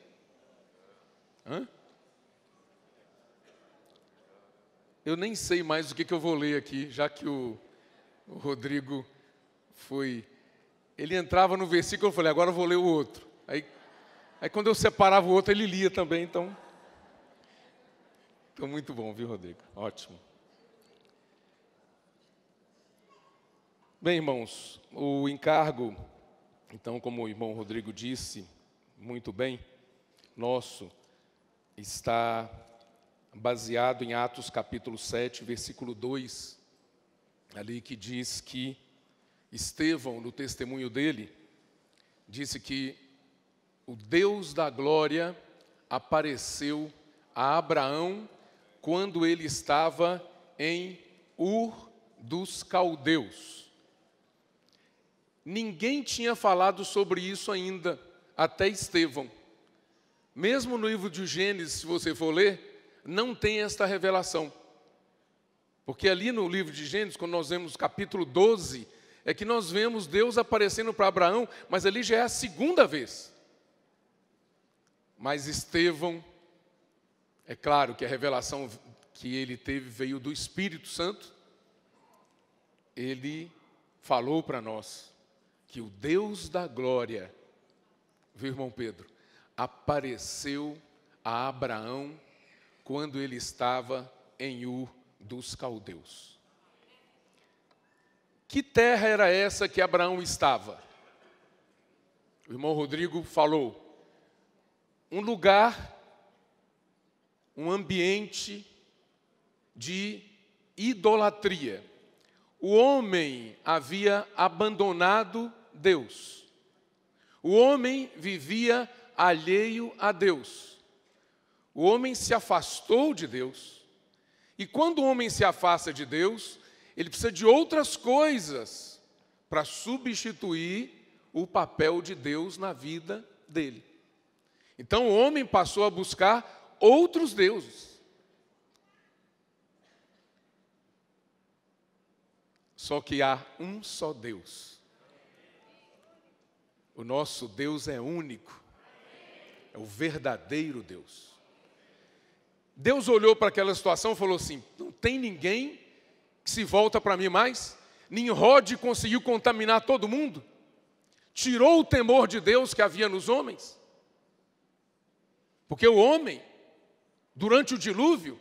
Hã? Eu nem sei mais o que eu vou ler aqui, já que o Rodrigo foi... Ele entrava no versículo, eu falei, agora eu vou ler o outro. Aí quando eu separava o outro, ele lia também, então muito bom, viu, Rodrigo? Ótimo. Bem, irmãos, o encargo, então, como o irmão Rodrigo disse, muito bem, nosso, está baseado em Atos capítulo 7, versículo 2, ali que diz que Estevão, no testemunho dele, disse que o Deus da glória apareceu a Abraão quando ele estava em Ur dos Caldeus. Ninguém tinha falado sobre isso ainda, até Estevão. Mesmo no livro de Gênesis, se você for ler, não tem esta revelação. Porque ali no livro de Gênesis, quando nós vemos capítulo 12, é que nós vemos Deus aparecendo para Abraão, mas ali já é a segunda vez. Mas Estevão, é claro que a revelação que ele teve veio do Espírito Santo. Ele falou para nós que o Deus da glória, viu, irmão Pedro, apareceu a Abraão quando ele estava em Ur dos Caldeus. Que terra era essa que Abraão estava? O irmão Rodrigo falou. Um lugar, um ambiente de idolatria. O homem havia abandonado Deus. O homem vivia alheio a Deus. O homem se afastou de Deus. E quando o homem se afasta de Deus, ele precisa de outras coisas para substituir o papel de Deus na vida dele. Então o homem passou a buscar outros deuses. Só que há um só Deus. O nosso Deus é único. É o verdadeiro Deus. Deus olhou para aquela situação e falou assim: não tem ninguém que se volta para mim mais? Nimrod conseguiu contaminar todo mundo? Tirou o temor de Deus que havia nos homens? Porque o homem, durante o dilúvio,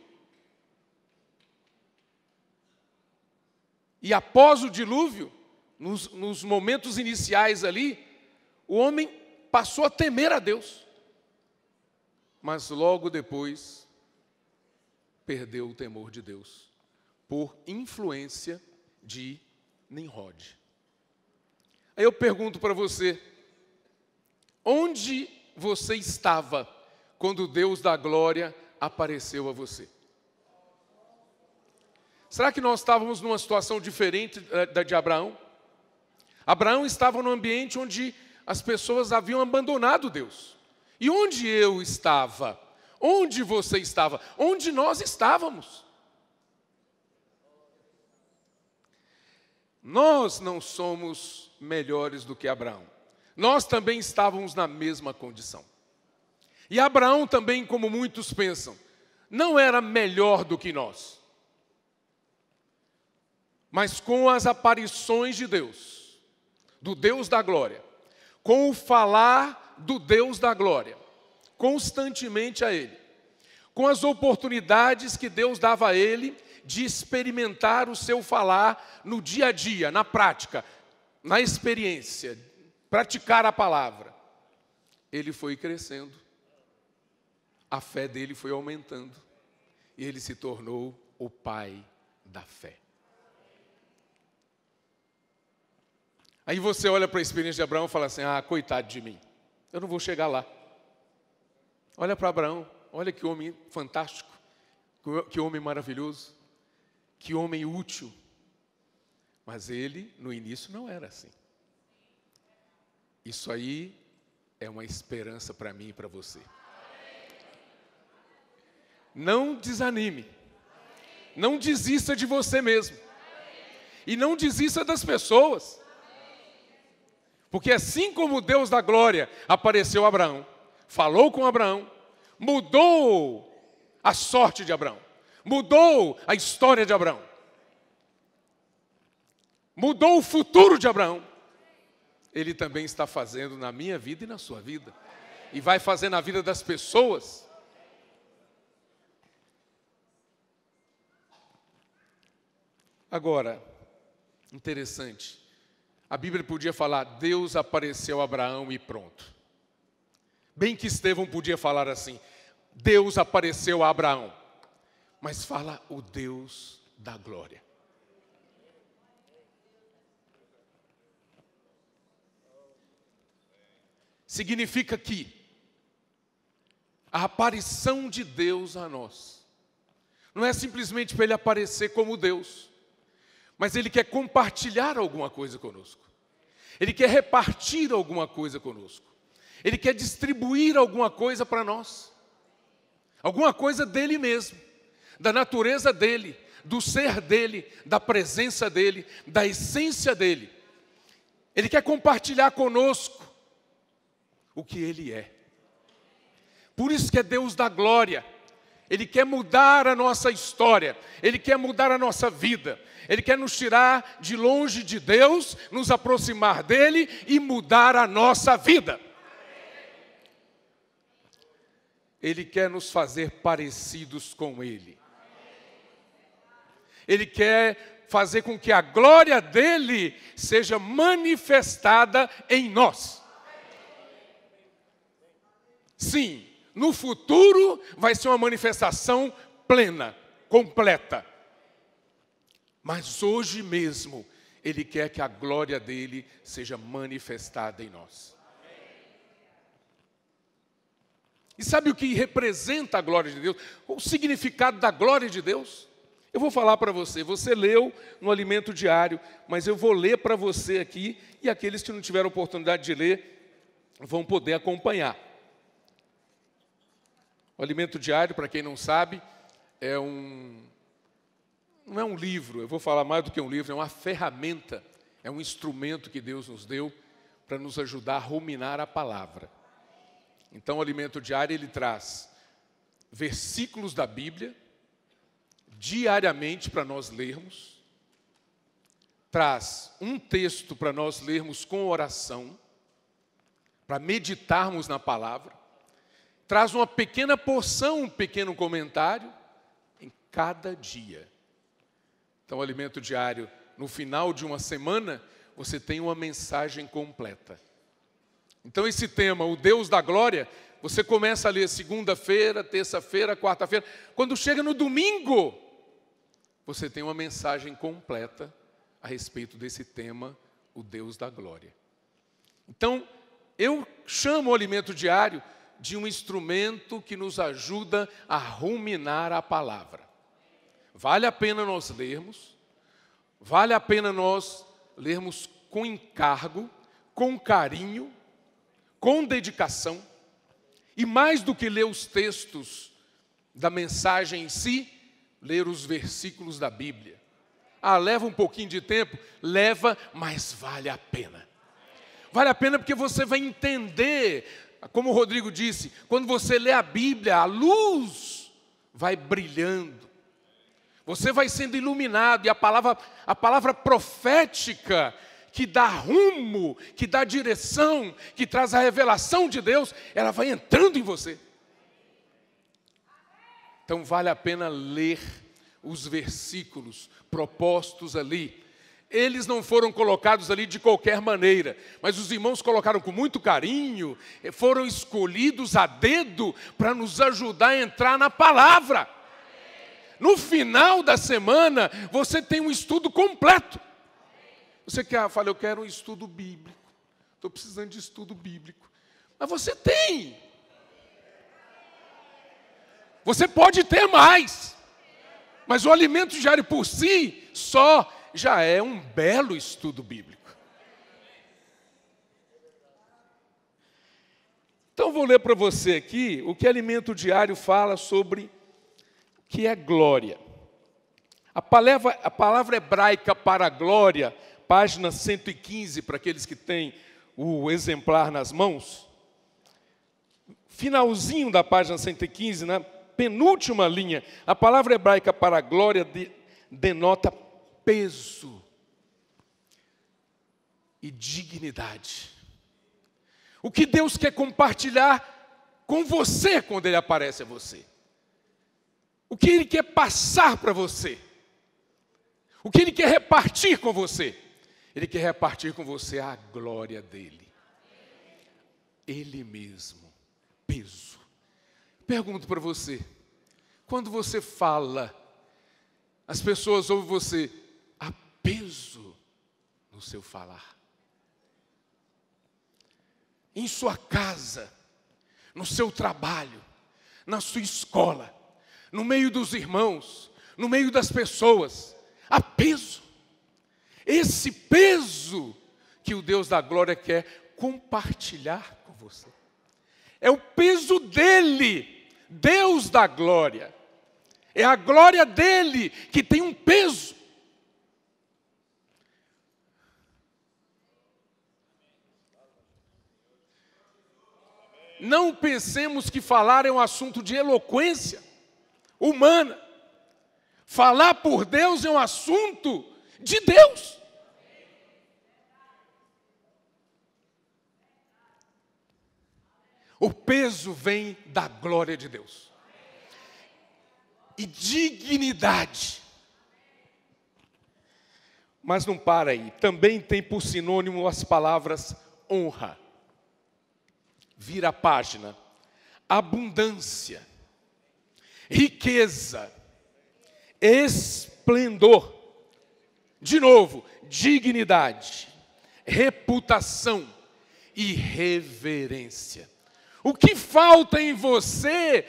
e após o dilúvio, nos momentos iniciais ali, o homem passou a temer a Deus. Mas logo depois, perdeu o temor de Deus, por influência de Nimrod. Aí eu pergunto para você, onde você estava quando o Deus da glória apareceu a você? Será que nós estávamos numa situação diferente da de Abraão? Abraão estava num ambiente onde as pessoas haviam abandonado Deus. E onde eu estava? Onde você estava? Onde nós estávamos? Nós não somos melhores do que Abraão. Nós também estávamos na mesma condição. E Abraão também, como muitos pensam, não era melhor do que nós. Mas com as aparições de Deus, do Deus da glória, com o falar do Deus da glória, constantemente a Ele, com as oportunidades que Deus dava a ele de experimentar o seu falar no dia a dia, na prática, na experiência, praticar a palavra, ele foi crescendo, a fé dele foi aumentando, e ele se tornou o pai da fé. Aí você olha para a experiência de Abraão e fala assim: ah, coitado de mim, eu não vou chegar lá. Olha para Abraão, olha que homem fantástico, que homem maravilhoso, que homem útil. Mas ele, no início, não era assim. Isso aí é uma esperança para mim e para você. Não desanime, não desista de você mesmo, e não desista das pessoas. Porque assim como o Deus da glória apareceu a Abraão, falou com Abraão, mudou a sorte de Abraão, mudou a história de Abraão, mudou o futuro de Abraão, ele também está fazendo na minha vida e na sua vida, e vai fazer na vida das pessoas. Agora, interessante, a Bíblia podia falar: Deus apareceu a Abraão e pronto. Bem que Estevão podia falar assim: Deus apareceu a Abraão. Mas fala o Deus da glória. Significa que a aparição de Deus a nós não é simplesmente para Ele aparecer como Deus, mas Ele quer compartilhar alguma coisa conosco. Ele quer repartir alguma coisa conosco. Ele quer distribuir alguma coisa para nós. Alguma coisa dele mesmo, da natureza dele, do ser dele, da presença dele, da essência dele. Ele quer compartilhar conosco o que ele é. Por isso que é Deus da glória. Ele quer mudar a nossa história, Ele quer mudar a nossa vida, Ele quer nos tirar de longe de Deus, nos aproximar dEle e mudar a nossa vida. Ele quer nos fazer parecidos com Ele. Ele quer fazer com que a glória dEle seja manifestada em nós. Sim. No futuro vai ser uma manifestação plena, completa. Mas hoje mesmo, Ele quer que a glória dEle seja manifestada em nós. E sabe o que representa a glória de Deus? O significado da glória de Deus? Eu vou falar para você, você leu no Alimento Diário, mas eu vou ler para você aqui, e aqueles que não tiveram oportunidade de ler, vão poder acompanhar. O Alimento Diário, para quem não sabe, não é um livro, eu vou falar mais do que um livro, é uma ferramenta, é um instrumento que Deus nos deu para nos ajudar a ruminar a palavra. Então, o Alimento Diário, ele traz versículos da Bíblia, diariamente para nós lermos, traz um texto para nós lermos com oração, para meditarmos na palavra, traz uma pequena porção, um pequeno comentário em cada dia. Então, o Alimento Diário, no final de uma semana, você tem uma mensagem completa. Então, esse tema, o Deus da glória, você começa a ler segunda-feira, terça-feira, quarta-feira. Quando chega no domingo, você tem uma mensagem completa a respeito desse tema, o Deus da glória. Então, eu chamo o Alimento Diário de um instrumento que nos ajuda a ruminar a palavra. Vale a pena nós lermos, vale a pena nós lermos com encargo, com carinho, com dedicação, e mais do que ler os textos da mensagem em si, ler os versículos da Bíblia. Leva um pouquinho de tempo? Leva, mas vale a pena. Vale a pena porque você vai entender, como o Rodrigo disse, quando você lê a Bíblia, a luz vai brilhando. Você vai sendo iluminado, e a palavra profética, que dá rumo, que dá direção, que traz a revelação de Deus, ela vai entrando em você. Então vale a pena ler os versículos propostos ali. Eles não foram colocados ali de qualquer maneira, mas os irmãos colocaram com muito carinho, foram escolhidos a dedo para nos ajudar a entrar na palavra. No final da semana, você tem um estudo completo. Você fala, eu quero um estudo bíblico. Estou precisando de estudo bíblico. Mas você tem. Você pode ter mais. Mas o Alimento Diário por si, só já é um belo estudo bíblico. Então, vou ler para você aqui o que Alimento Diário fala sobre o que é glória. A palavra hebraica para glória, página 115, para aqueles que têm o exemplar nas mãos, finalzinho da página 115, na penúltima linha, a palavra hebraica para glória denota peso e dignidade. O que Deus quer compartilhar com você quando Ele aparece a você. O que Ele quer passar para você. O que Ele quer repartir com você. Ele quer repartir com você a glória dEle. Ele mesmo, peso. Pergunto para você, quando você fala, as pessoas ouvem você, há peso no seu falar. Em sua casa, no seu trabalho, na sua escola, no meio dos irmãos, no meio das pessoas, há peso. Esse peso que o Deus da glória quer compartilhar com você. É o peso dEle, Deus da glória. É a glória dEle que tem um peso. Não pensemos que falar é um assunto de eloquência humana. Falar por Deus é um assunto de Deus. O peso vem da glória de Deus. E dignidade. Mas não para aí. Também tem por sinônimo as palavras honra. Vira a página. Abundância. Riqueza. Esplendor. De novo, dignidade. Reputação e reverência. O que falta em você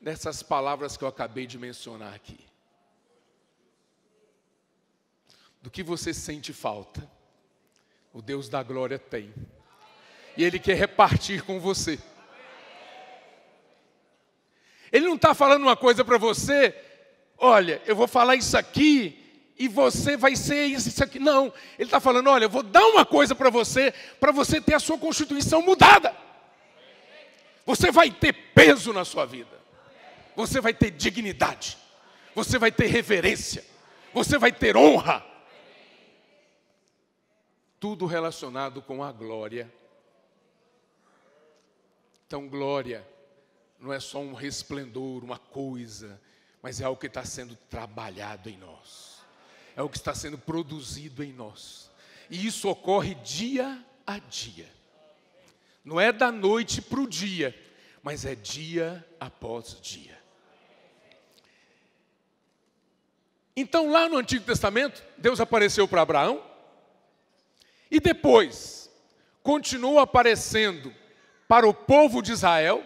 nessas palavras que eu acabei de mencionar aqui? Do que você sente falta, o Deus da glória tem. E Ele quer repartir com você. Ele não está falando uma coisa para você, olha, eu vou falar isso aqui e você vai ser isso aqui. Não, Ele está falando, olha, eu vou dar uma coisa para você ter a sua constituição mudada. Você vai ter peso na sua vida. Você vai ter dignidade. Você vai ter reverência. Você vai ter honra. Tudo relacionado com a glória. Então, glória não é só um resplendor, uma coisa, mas é algo que está sendo trabalhado em nós. É o que está sendo produzido em nós. E isso ocorre dia a dia. Não é da noite para o dia, mas é dia após dia. Então, lá no Antigo Testamento, Deus apareceu para Abraão. E depois, continua aparecendo para o povo de Israel.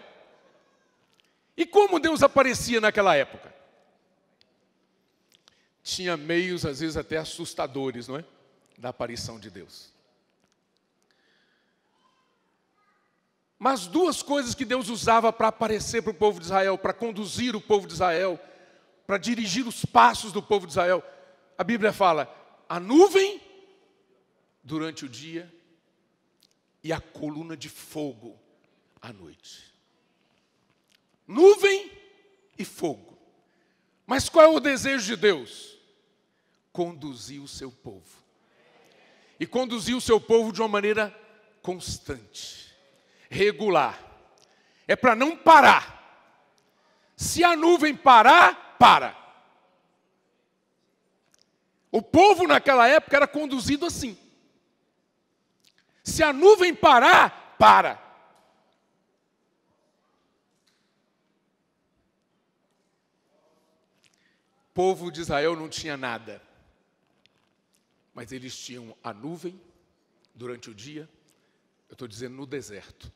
E como Deus aparecia naquela época? Tinha meios, às vezes, até assustadores, não é? Da aparição de Deus. Mas duas coisas que Deus usava para aparecer para o povo de Israel, para conduzir o povo de Israel, para dirigir os passos do povo de Israel. A Bíblia fala, a nuvem durante o dia e a coluna de fogo à noite. Nuvem e fogo. Mas qual é o desejo de Deus? Conduzir o seu povo. E conduzir o seu povo de uma maneira constante, regular. É para não parar. Se a nuvem parar, para. O povo naquela época era conduzido assim. Se a nuvem parar, para. O povo de Israel não tinha nada. Mas eles tinham a nuvem durante o dia. Eu estou dizendo no deserto.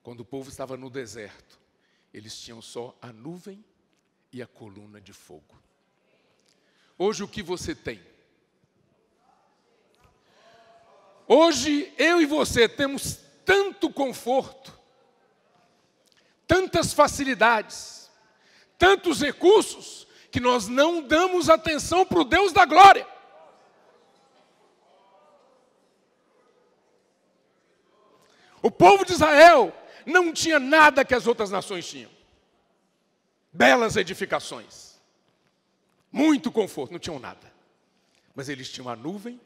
Quando o povo estava no deserto, eles tinham só a nuvem e a coluna de fogo. Hoje o que você tem? Hoje eu e você temos tanto conforto, tantas facilidades, tantos recursos, que nós não damos atenção para o Deus da glória. O povo de Israel não tinha nada que as outras nações tinham. Belas edificações, muito conforto, não tinham nada. Mas eles tinham a nuvem,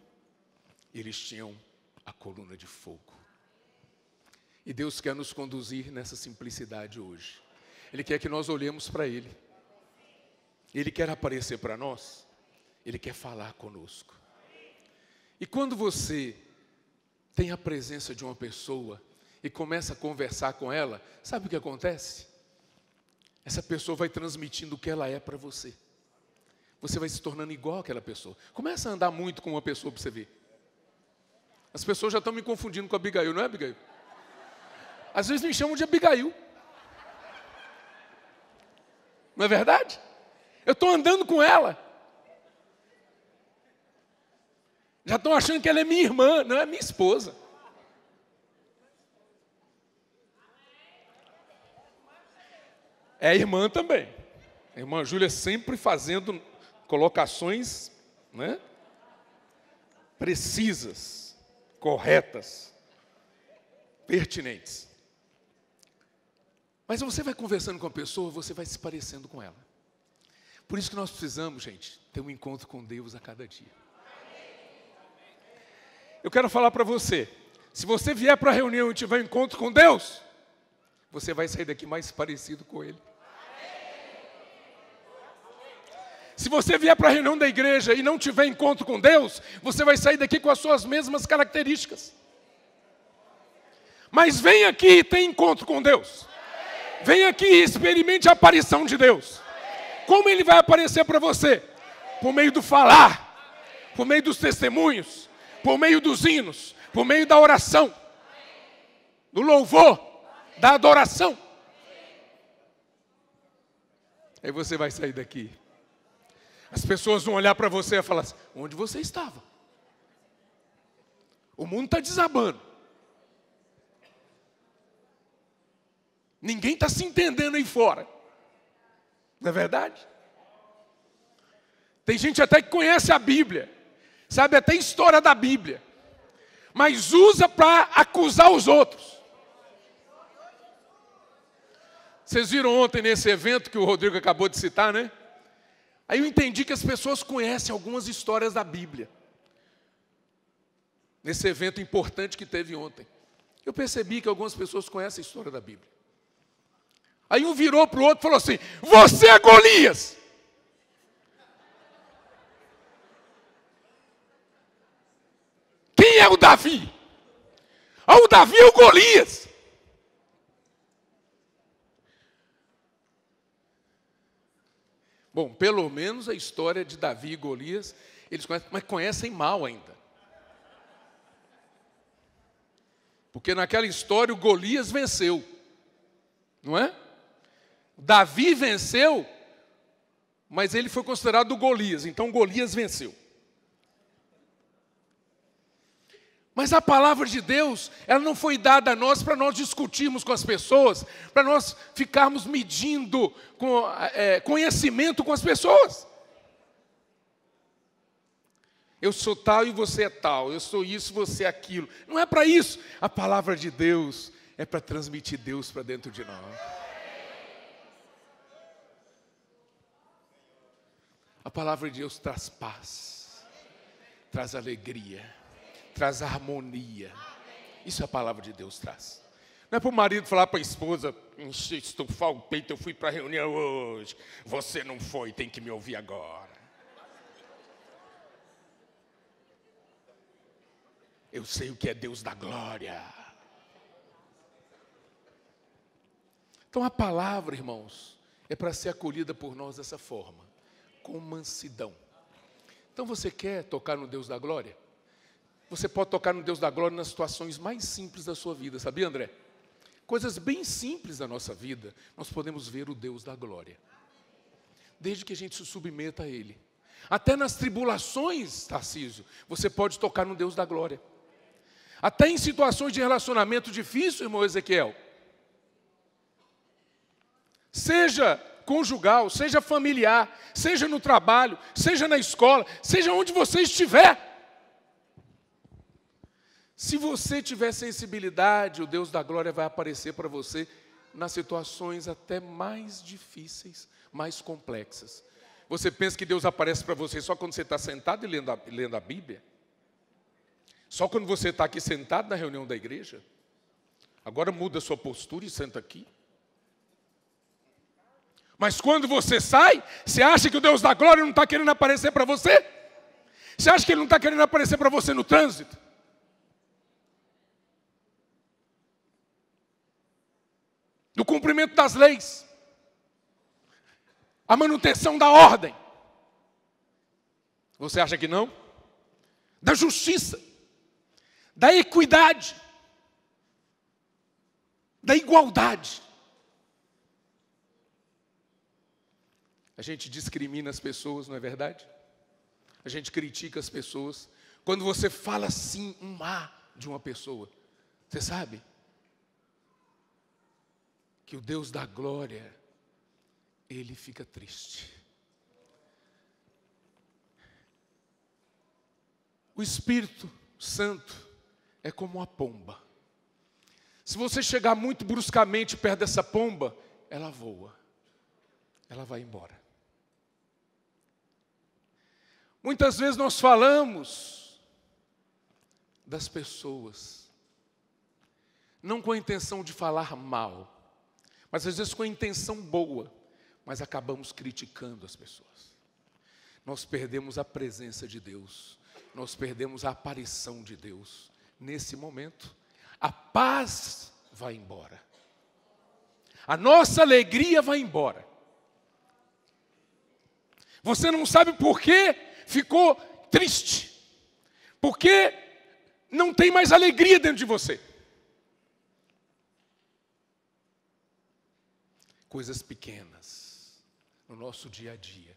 eles tinham a coluna de fogo. E Deus quer nos conduzir nessa simplicidade hoje. Ele quer que nós olhemos para Ele. Ele quer aparecer para nós. Ele quer falar conosco. E quando você tem a presença de uma pessoa e começa a conversar com ela, sabe o que acontece? Essa pessoa vai transmitindo o que ela é para você. Você vai se tornando igual àquela pessoa. Começa a andar muito com uma pessoa para você ver. As pessoas já estão me confundindo com a Abigail, não é, Abigail? Às vezes me chamam de Abigail. Não é verdade? Eu estou andando com ela. Já estão achando que ela é minha irmã, não é minha esposa. É irmã também. A irmã Júlia sempre fazendo colocações, né, precisas, corretas, pertinentes. Mas você vai conversando com a pessoa, você vai se parecendo com ela. Por isso que nós precisamos, gente, ter um encontro com Deus a cada dia. Eu quero falar para você, se você vier para a reunião e tiver um encontro com Deus, você vai sair daqui mais parecido com Ele. Se você vier para a reunião da igreja e não tiver encontro com Deus, você vai sair daqui com as suas mesmas características. Mas vem aqui e tem encontro com Deus. Vem aqui e experimente a aparição de Deus. Como Ele vai aparecer para você? Por meio do falar, por meio dos testemunhos, por meio dos hinos, por meio da oração, do louvor. da adoração. Aí você vai sair daqui. As pessoas vão olhar para você e falar assim: onde você estava? O mundo está desabando. Ninguém está se entendendo aí fora. Não é verdade? Tem gente até que conhece a Bíblia, sabe até a história da Bíblia, mas usa para acusar os outros. Vocês viram ontem nesse evento que o Rodrigo acabou de citar, né? Aí eu entendi que as pessoas conhecem algumas histórias da Bíblia. Nesse evento importante que teve ontem, eu percebi que algumas pessoas conhecem a história da Bíblia. Aí um virou para o outro e falou assim: você é Golias! Quem é o Davi? Ah, o Davi é o Golias. Bom, pelo menos a história de Davi e Golias, eles conhecem, mas conhecem mal ainda. Porque naquela história o Golias venceu, não é? Davi venceu, mas ele foi considerado o Golias, então Golias venceu. Mas a palavra de Deus, ela não foi dada a nós para nós discutirmos com as pessoas, para nós ficarmos medindo conhecimento com as pessoas. Eu sou tal e você é tal, eu sou isso, você é aquilo. Não é para isso. A palavra de Deus é para transmitir Deus para dentro de nós. A palavra de Deus traz paz, traz alegria, traz harmonia. Isso a palavra de Deus traz. Não é para o marido falar para a esposa: estufar o peito, eu fui para a reunião hoje, você não foi, tem que me ouvir agora. Eu sei o que é Deus da glória. Então a palavra, irmãos, é para ser acolhida por nós dessa forma, com mansidão. Então você quer tocar no Deus da glória? Você pode tocar no Deus da glória nas situações mais simples da sua vida, sabia, André? Coisas bem simples da nossa vida, nós podemos ver o Deus da glória. Desde que a gente se submeta a Ele. Até nas tribulações, Tarcísio, você pode tocar no Deus da glória. Até em situações de relacionamento difícil, irmão Ezequiel. Seja conjugal, seja familiar, seja no trabalho, seja na escola, seja onde você estiver. Se você tiver sensibilidade, o Deus da glória vai aparecer para você nas situações até mais difíceis, mais complexas. Você pensa que Deus aparece para você só quando você está sentado e lendo a Bíblia? Só quando você está aqui sentado na reunião da igreja? Agora muda a sua postura e senta aqui. Mas quando você sai, você acha que o Deus da glória não está querendo aparecer para você? Você acha que Ele não está querendo aparecer para você no trânsito? No cumprimento das leis? A manutenção da ordem? Você acha que não? Da justiça? Da equidade? Da igualdade? A gente discrimina as pessoas, não é verdade? A gente critica as pessoas. Quando você fala assim, um A de uma pessoa, você sabe que o Deus da glória, Ele fica triste. O Espírito Santo é como uma pomba. Se você chegar muito bruscamente perto dessa pomba, ela voa. Ela vai embora. Muitas vezes nós falamos das pessoas, não com a intenção de falar mal, mas às vezes com a intenção boa, mas acabamos criticando as pessoas. Nós perdemos a presença de Deus, nós perdemos a aparição de Deus. Nesse momento, a paz vai embora, a nossa alegria vai embora. Você não sabe por quê? Ficou triste, porque não tem mais alegria dentro de você. coisas pequenas no nosso dia a dia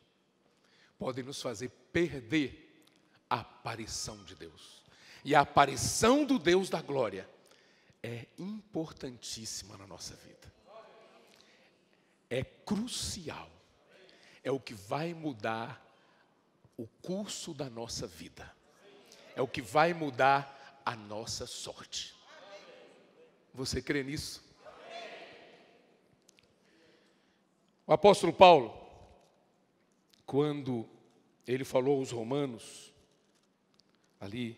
podem nos fazer perder a aparição de Deus. E a aparição do Deus da glória é importantíssima na nossa vida. É crucial. É o que vai mudar o curso da nossa vida. É o que vai mudar a nossa sorte. Você crê nisso? O apóstolo Paulo, quando ele falou aos Romanos, ali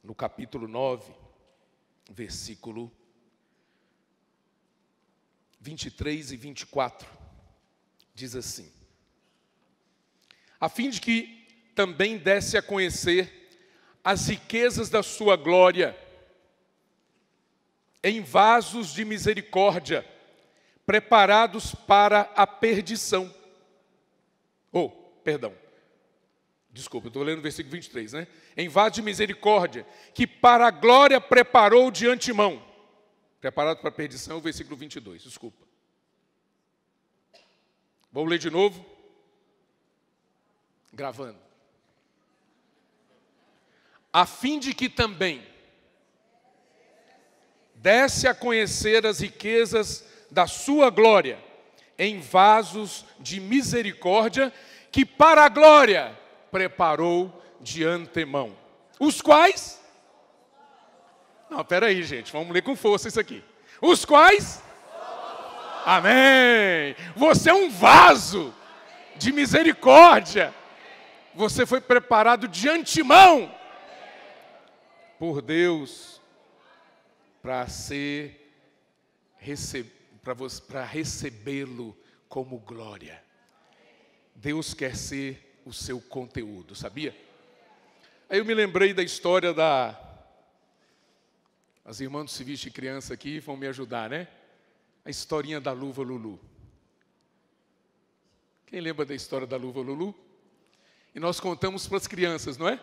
no capítulo 9, versículo 23 e 24, diz assim: a fim de que também desse a conhecer as riquezas da sua glória, em vasos de misericórdia, preparados para a perdição. Desculpa, eu estou lendo o versículo 23, né? Em vasos de misericórdia, que para a glória preparou de antemão. Preparado para a perdição é o versículo 22, desculpa. Vamos ler de novo? Gravando. A fim de que também desse a conhecer as riquezas da sua glória, em vasos de misericórdia, que para a glória preparou de antemão. Os quais? Não, peraí, gente, vamos ler com força isso aqui. Os quais? Amém! Você é um vaso de misericórdia. Você foi preparado de antemão por Deus para recebê-lo como glória. Deus quer ser o seu conteúdo, sabia? Aí eu me lembrei da história as irmãs do Civis de Criança aqui vão me ajudar, né? A historinha da luva Lulu. Quem lembra da história da luva Lulu? E nós contamos para as crianças, não é?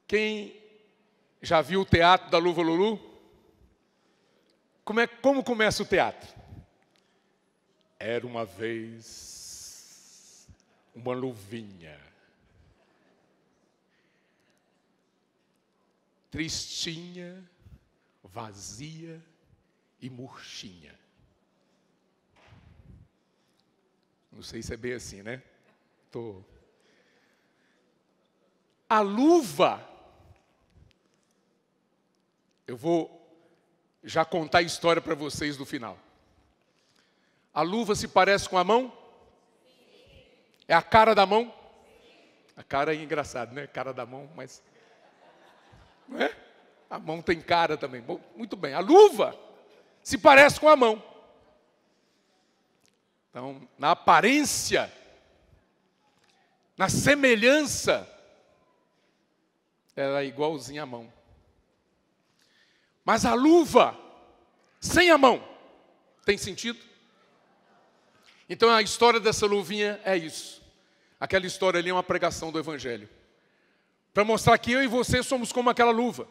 Quem já viu o teatro da luva Lulu? Como começa o teatro? Era uma vez uma luvinha, tristinha, vazia e murchinha. Não sei se é bem assim, né? A luva, eu vou já contar a história para vocês do final. A luva se parece com a mão? É a cara da mão? A cara é engraçado, né? Cara da mão, mas... não é? A mão tem cara também. Bom, muito bem. A luva se parece com a mão. Então, na aparência, na semelhança, ela é igualzinha à mão. Mas a luva, sem a mão, tem sentido? Então a história dessa luvinha é isso. Aquela história ali é uma pregação do Evangelho. Para mostrar que eu e você somos como aquela luva.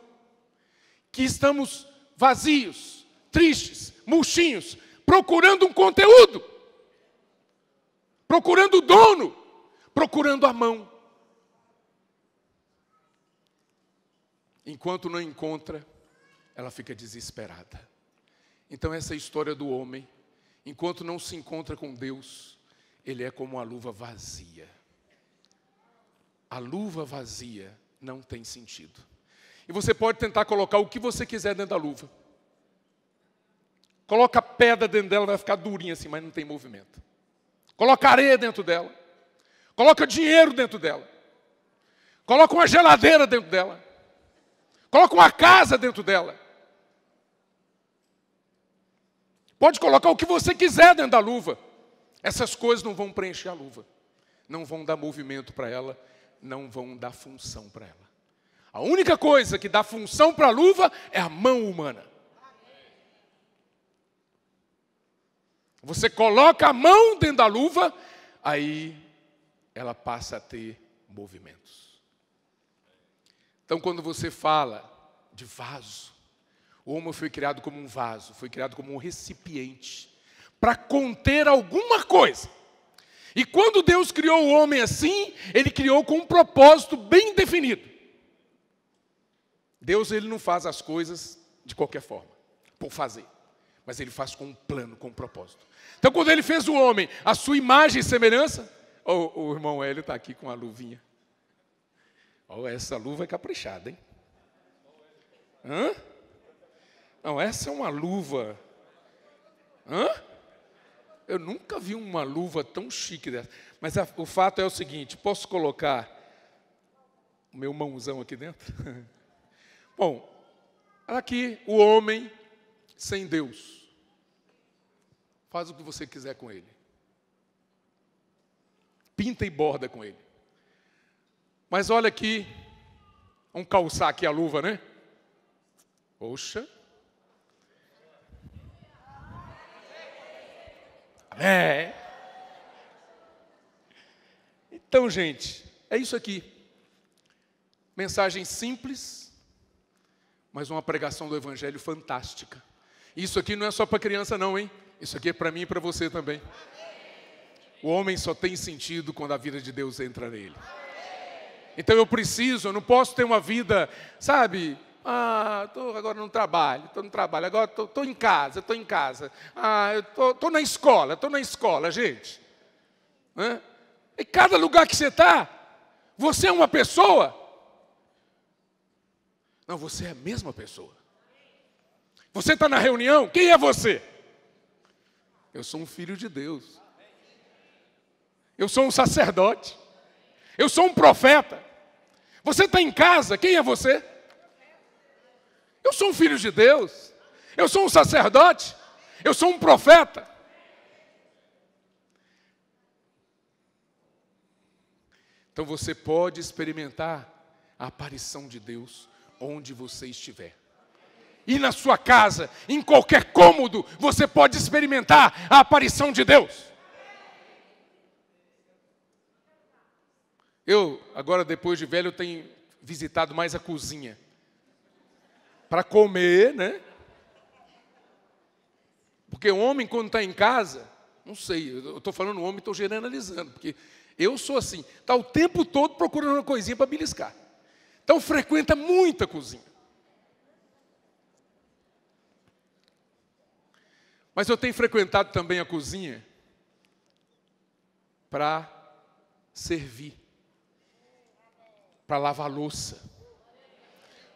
Que estamos vazios, tristes, murchinhos, procurando um conteúdo. Procurando o dono. Procurando a mão. Enquanto não encontra, ela fica desesperada. Então essa é a história do homem. Enquanto não se encontra com Deus, ele é como a luva vazia. A luva vazia não tem sentido. E você pode tentar colocar o que você quiser dentro da luva. Coloca pedra dentro dela, vai ficar durinha assim, mas não tem movimento. Coloca areia dentro dela. Coloca dinheiro dentro dela. Coloca uma geladeira dentro dela. Coloca uma casa dentro dela. Pode colocar o que você quiser dentro da luva. Essas coisas não vão preencher a luva. Não vão dar movimento para ela. Não vão dar função para ela. A única coisa que dá função para a luva é a mão humana. Você coloca a mão dentro da luva, aí ela passa a ter movimentos. Então, quando você fala de vaso, o homem foi criado como um vaso, foi criado como um recipiente para conter alguma coisa. E quando Deus criou o homem assim, Ele criou com um propósito bem definido. Deus, Ele não faz as coisas de qualquer forma, por fazer. Mas Ele faz com um plano, com um propósito. Então, quando Ele fez o homem, a sua imagem e semelhança... O irmão Hélio está aqui com a luvinha. Essa luva é caprichada, hein? Hã? Não, essa é uma luva... Hã? Eu nunca vi uma luva tão chique dessa. Mas o fato é o seguinte, posso colocar o meu mãozão aqui dentro? Bom, aqui o homem sem Deus. Faz o que você quiser com ele. Pinta e borda com ele. Mas olha aqui, vamos calçar aqui a luva, né? Poxa. Então, gente, é isso aqui. Mensagem simples, mas uma pregação do Evangelho fantástica. Isso aqui não é só para criança não, hein? Isso aqui é para mim e para você também. O homem só tem sentido quando a vida de Deus entra nele. Então eu não posso ter uma vida, sabe... agora no trabalho, estou no trabalho, agora estou em casa. Eu estou na escola, gente. Em cada lugar que você está, você é uma pessoa. Não, você é a mesma pessoa. Você está na reunião, quem é você? Eu sou um filho de Deus. Eu sou um sacerdote. Eu sou um profeta. Você está em casa, quem é você? Eu sou um filho de Deus. Eu sou um sacerdote. Eu sou um profeta. Então você pode experimentar a aparição de Deus onde você estiver. E na sua casa, em qualquer cômodo, você pode experimentar a aparição de Deus. Eu, agora depois de velho, tenho visitado mais a cozinha. Para comer, né? Porque o homem, quando está em casa, não sei, eu estou falando homem, estou generalizando, porque eu sou assim, está o tempo todo procurando uma coisinha para beliscar. Então frequenta muita cozinha. Mas eu tenho frequentado também a cozinha para servir, para lavar louça,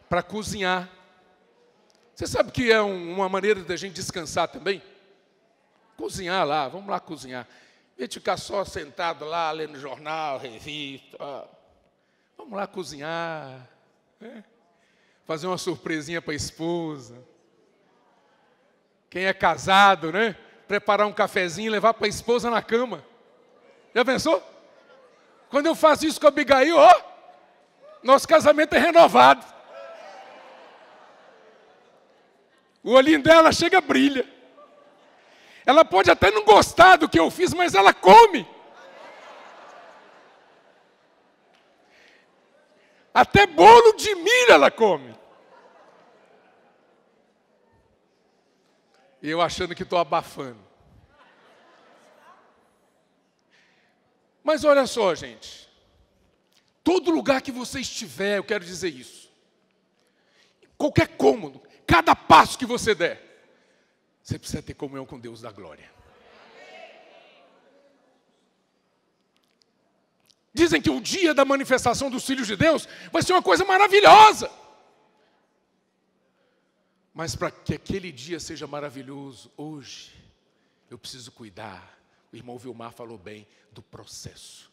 para cozinhar. Você sabe que é uma maneira da gente descansar também? Cozinhar lá, vamos lá cozinhar. Em vez de ficar só sentado lá, lendo jornal, revista. Vamos lá cozinhar. Fazer uma surpresinha para a esposa. Quem é casado, né? Preparar um cafezinho e levar para a esposa na cama. Já pensou? Quando eu faço isso com a Abigail, nosso casamento é renovado. O olhinho dela chega, brilha. Ela pode até não gostar do que eu fiz, mas ela come. Até bolo de milho ela come. E eu achando que estou abafando. Mas olha só, gente. Todo lugar que você estiver, eu quero dizer isso. Qualquer cômodo, cada passo que você der, você precisa ter comunhão com Deus da glória. Dizem que o dia da manifestação dos filhos de Deus vai ser uma coisa maravilhosa. Mas para que aquele dia seja maravilhoso, hoje, eu preciso cuidar. O irmão Vilmar falou bem do processo.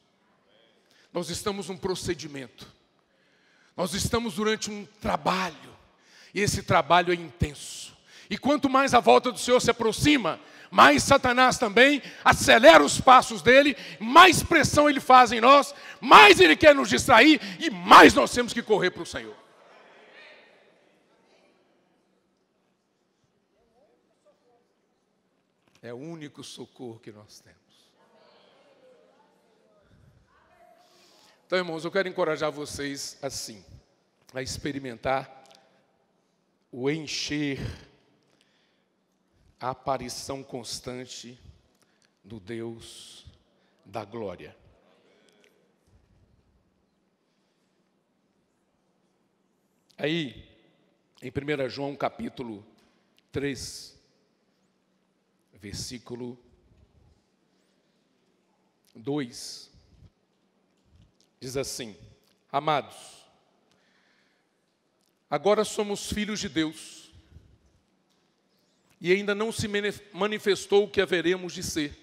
Nós estamos num procedimento. Nós estamos durante um trabalho. E esse trabalho é intenso. E quanto mais a volta do Senhor se aproxima, mais Satanás também acelera os passos dele, mais pressão ele faz em nós, mais ele quer nos distrair e mais nós temos que correr para o Senhor. É o único socorro que nós temos. Então, irmãos, eu quero encorajar vocês assim, a experimentar o encher, a aparição constante do Deus da glória. Aí, em 1 João capítulo 3, versículo 2, diz assim: amados, agora somos filhos de Deus, e ainda não se manifestou o que haveremos de ser.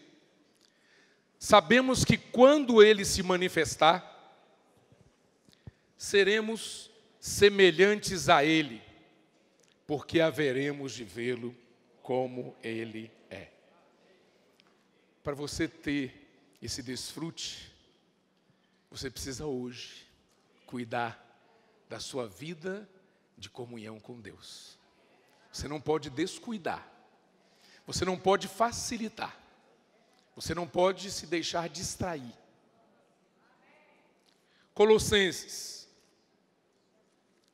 Sabemos que quando Ele se manifestar, seremos semelhantes a Ele, porque haveremos de vê-lo como Ele é. Para você ter esse desfrute, você precisa hoje cuidar da sua vida de comunhão com Deus. Você não pode descuidar, você não pode facilitar, você não pode se deixar distrair. Colossenses,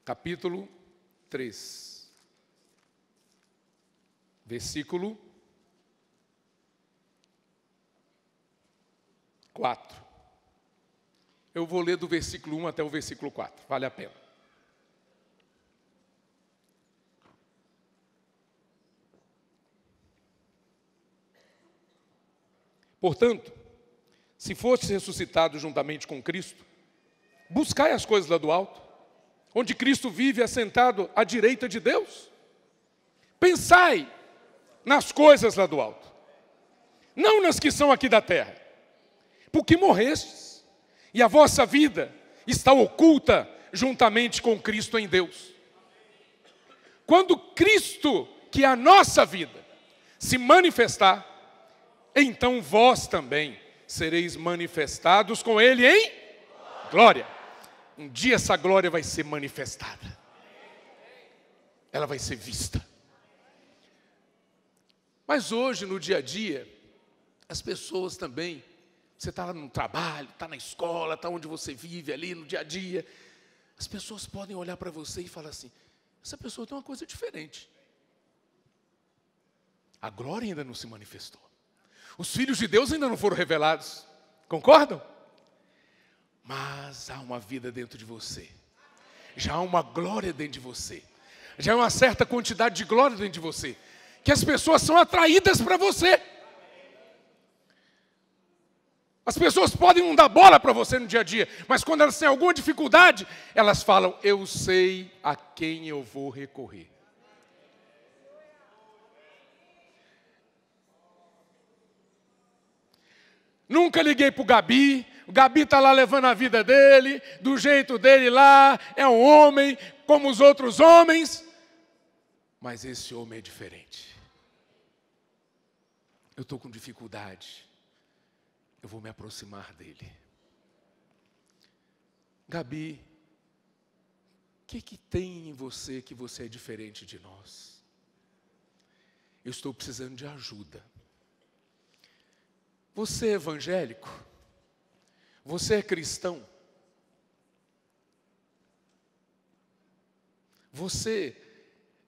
capítulo 3, versículo 4. Eu vou ler do versículo 1 até o versículo 4, vale a pena. Portanto, se fostes ressuscitados juntamente com Cristo, buscai as coisas lá do alto, onde Cristo vive assentado à direita de Deus. Pensai nas coisas lá do alto, não nas que são aqui da terra, porque morrestes, e a vossa vida está oculta juntamente com Cristo em Deus. Quando Cristo, que é a nossa vida, se manifestar, então vós também sereis manifestados com Ele em glória. Um dia essa glória vai ser manifestada. Ela vai ser vista. Mas hoje, no dia a dia, as pessoas também, você está lá no trabalho, está na escola, está onde você vive ali no dia a dia, as pessoas podem olhar para você e falar assim: essa pessoa tem uma coisa diferente. A glória ainda não se manifestou. Os filhos de Deus ainda não foram revelados. Concordam? Mas há uma vida dentro de você. Já há uma glória dentro de você. Já há uma certa quantidade de glória dentro de você, que as pessoas são atraídas para você. As pessoas podem não dar bola para você no dia a dia, mas quando elas têm alguma dificuldade, elas falam: eu sei a quem eu vou recorrer. Nunca liguei para o Gabi está lá levando a vida dele, do jeito dele lá, é um homem como os outros homens, mas esse homem é diferente. Eu estou com dificuldade, eu vou me aproximar dele. Gabi, o que tem em você que você é diferente de nós? Eu estou precisando de ajuda. Você é evangélico? Você é cristão? Você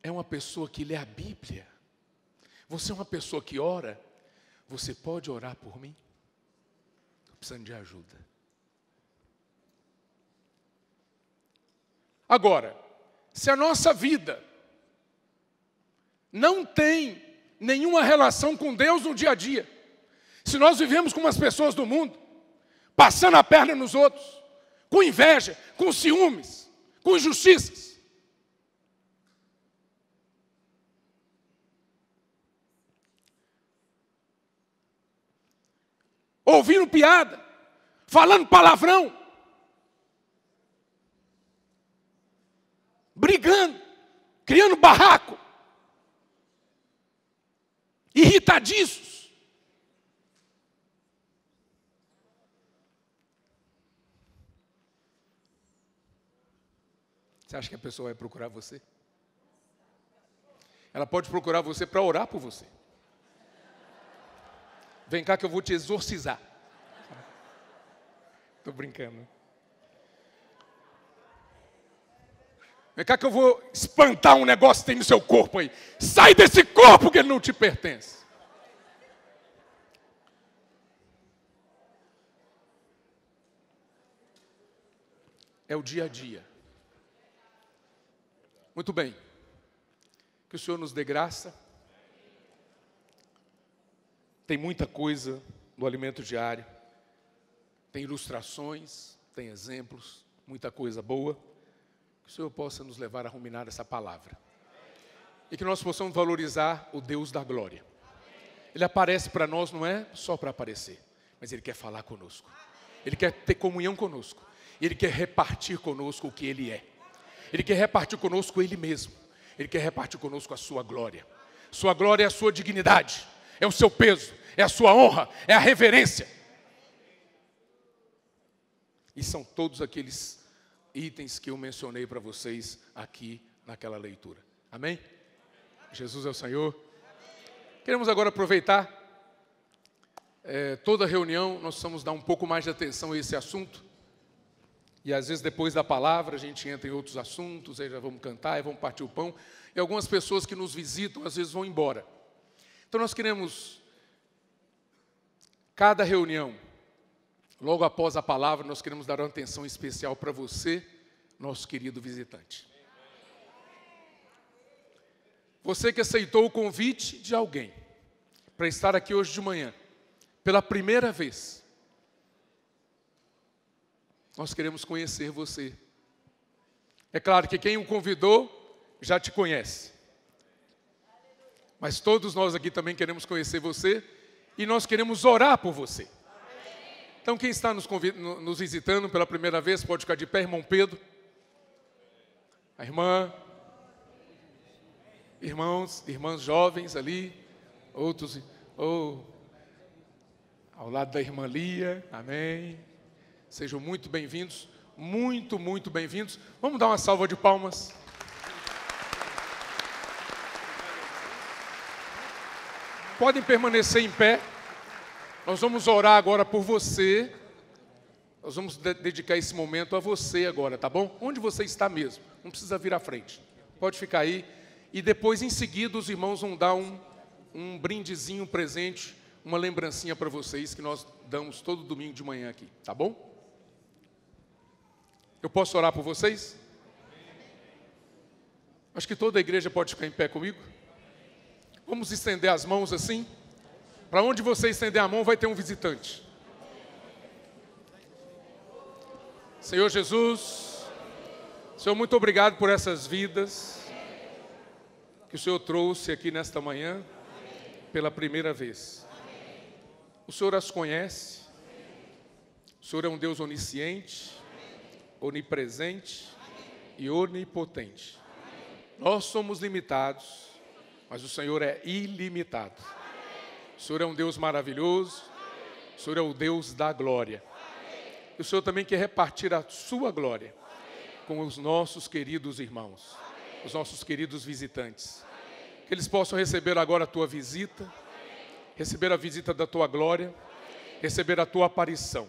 é uma pessoa que lê a Bíblia? Você é uma pessoa que ora? Você pode orar por mim? Estou precisando de ajuda. Agora, se a nossa vida não tem nenhuma relação com Deus no dia a dia, se nós vivemos como as pessoas do mundo, passando a perna nos outros, com inveja, com ciúmes, com injustiças, ouvindo piada, falando palavrão, brigando, criando barraco, irritadiços, você acha que a pessoa vai procurar você? Ela pode procurar você para orar por você. Vem cá que eu vou te exorcizar. Estou brincando. Vem cá que eu vou espantar um negócio que tem no seu corpo aí. Sai desse corpo que ele não te pertence. É o dia a dia. Muito bem. Que o Senhor nos dê graça. Tem muita coisa no alimento diário. Tem ilustrações, tem exemplos, muita coisa boa. Que o Senhor possa nos levar a ruminar essa palavra. E que nós possamos valorizar o Deus da glória. Ele aparece para nós, não é só para aparecer, mas Ele quer falar conosco. Ele quer ter comunhão conosco. Ele quer repartir conosco o que Ele é. Ele quer repartir conosco Ele mesmo. Ele quer repartir conosco a sua glória. Sua glória é a sua dignidade. É o seu peso. É a sua honra. É a reverência. E são todos aqueles itens que eu mencionei para vocês aqui naquela leitura. Amém? Jesus é o Senhor. Queremos agora aproveitar toda reunião. Nós precisamos dar um pouco mais de atenção a esse assunto. E às vezes depois da palavra a gente entra em outros assuntos, aí já vamos cantar, aí vamos partir o pão. E algumas pessoas que nos visitam às vezes vão embora. Então nós queremos, cada reunião, logo após a palavra, nós queremos dar uma atenção especial para você, nosso querido visitante. Você que aceitou o convite de alguém para estar aqui hoje de manhã, pela primeira vez. Nós queremos conhecer você. É claro que quem o convidou já te conhece. Mas todos nós aqui também queremos conhecer você e nós queremos orar por você. Então quem está nos visitando pela primeira vez pode ficar de pé, irmão Pedro. A irmã, irmãs jovens ali, outros, ao lado da irmã Lia, amém. Sejam muito bem-vindos, muito bem-vindos. Vamos dar uma salva de palmas. Podem permanecer em pé. Nós vamos orar agora por você. Nós vamos dedicar esse momento a você agora, tá bom? Onde você está mesmo. Não precisa vir à frente. Pode ficar aí. E depois, em seguida, os irmãos vão dar um brindezinho, um presente, uma lembrancinha para vocês que nós damos todo domingo de manhã aqui, tá bom? Eu posso orar por vocês? Acho que toda a igreja pode ficar em pé comigo. Vamos estender as mãos assim. Para onde você estender a mão vai ter um visitante. Senhor Jesus, Senhor, muito obrigado por essas vidas que o Senhor trouxe aqui nesta manhã pela primeira vez. O Senhor as conhece. O Senhor é um Deus onisciente, onipresente e onipotente. Nós somos limitados, mas o Senhor é ilimitado. O Senhor é um Deus maravilhoso, o Senhor é o Deus da glória. E o Senhor também quer repartir a sua glória com os nossos queridos irmãos, os nossos queridos visitantes. Que eles possam receber agora a tua visita, receber a visita da tua glória, receber a tua aparição.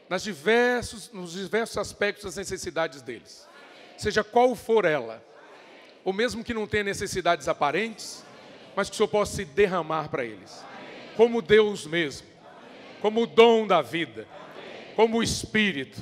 Nos diversos aspectos das necessidades deles. Seja qual for ela, ou mesmo que não tenha necessidades aparentes, mas que o Senhor possa se derramar para eles. Como Deus mesmo, como o dom da vida, como o Espírito,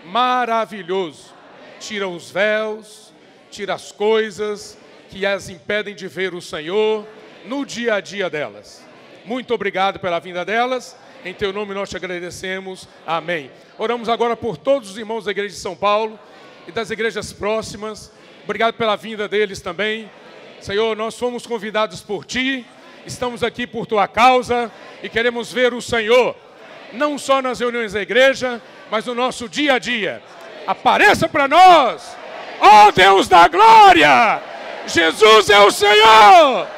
maravilhoso. Tira os véus, tira as coisas que as impedem de ver o Senhor no dia a dia delas. Muito obrigado pela vinda delas. Em teu nome nós te agradecemos. Amém. Oramos agora por todos os irmãos da igreja de São Paulo e das igrejas próximas. Obrigado pela vinda deles também. Senhor, nós fomos convidados por ti, estamos aqui por tua causa e queremos ver o Senhor, não só nas reuniões da igreja, mas no nosso dia a dia. Apareça para nós, ó Deus da glória! Jesus é o Senhor!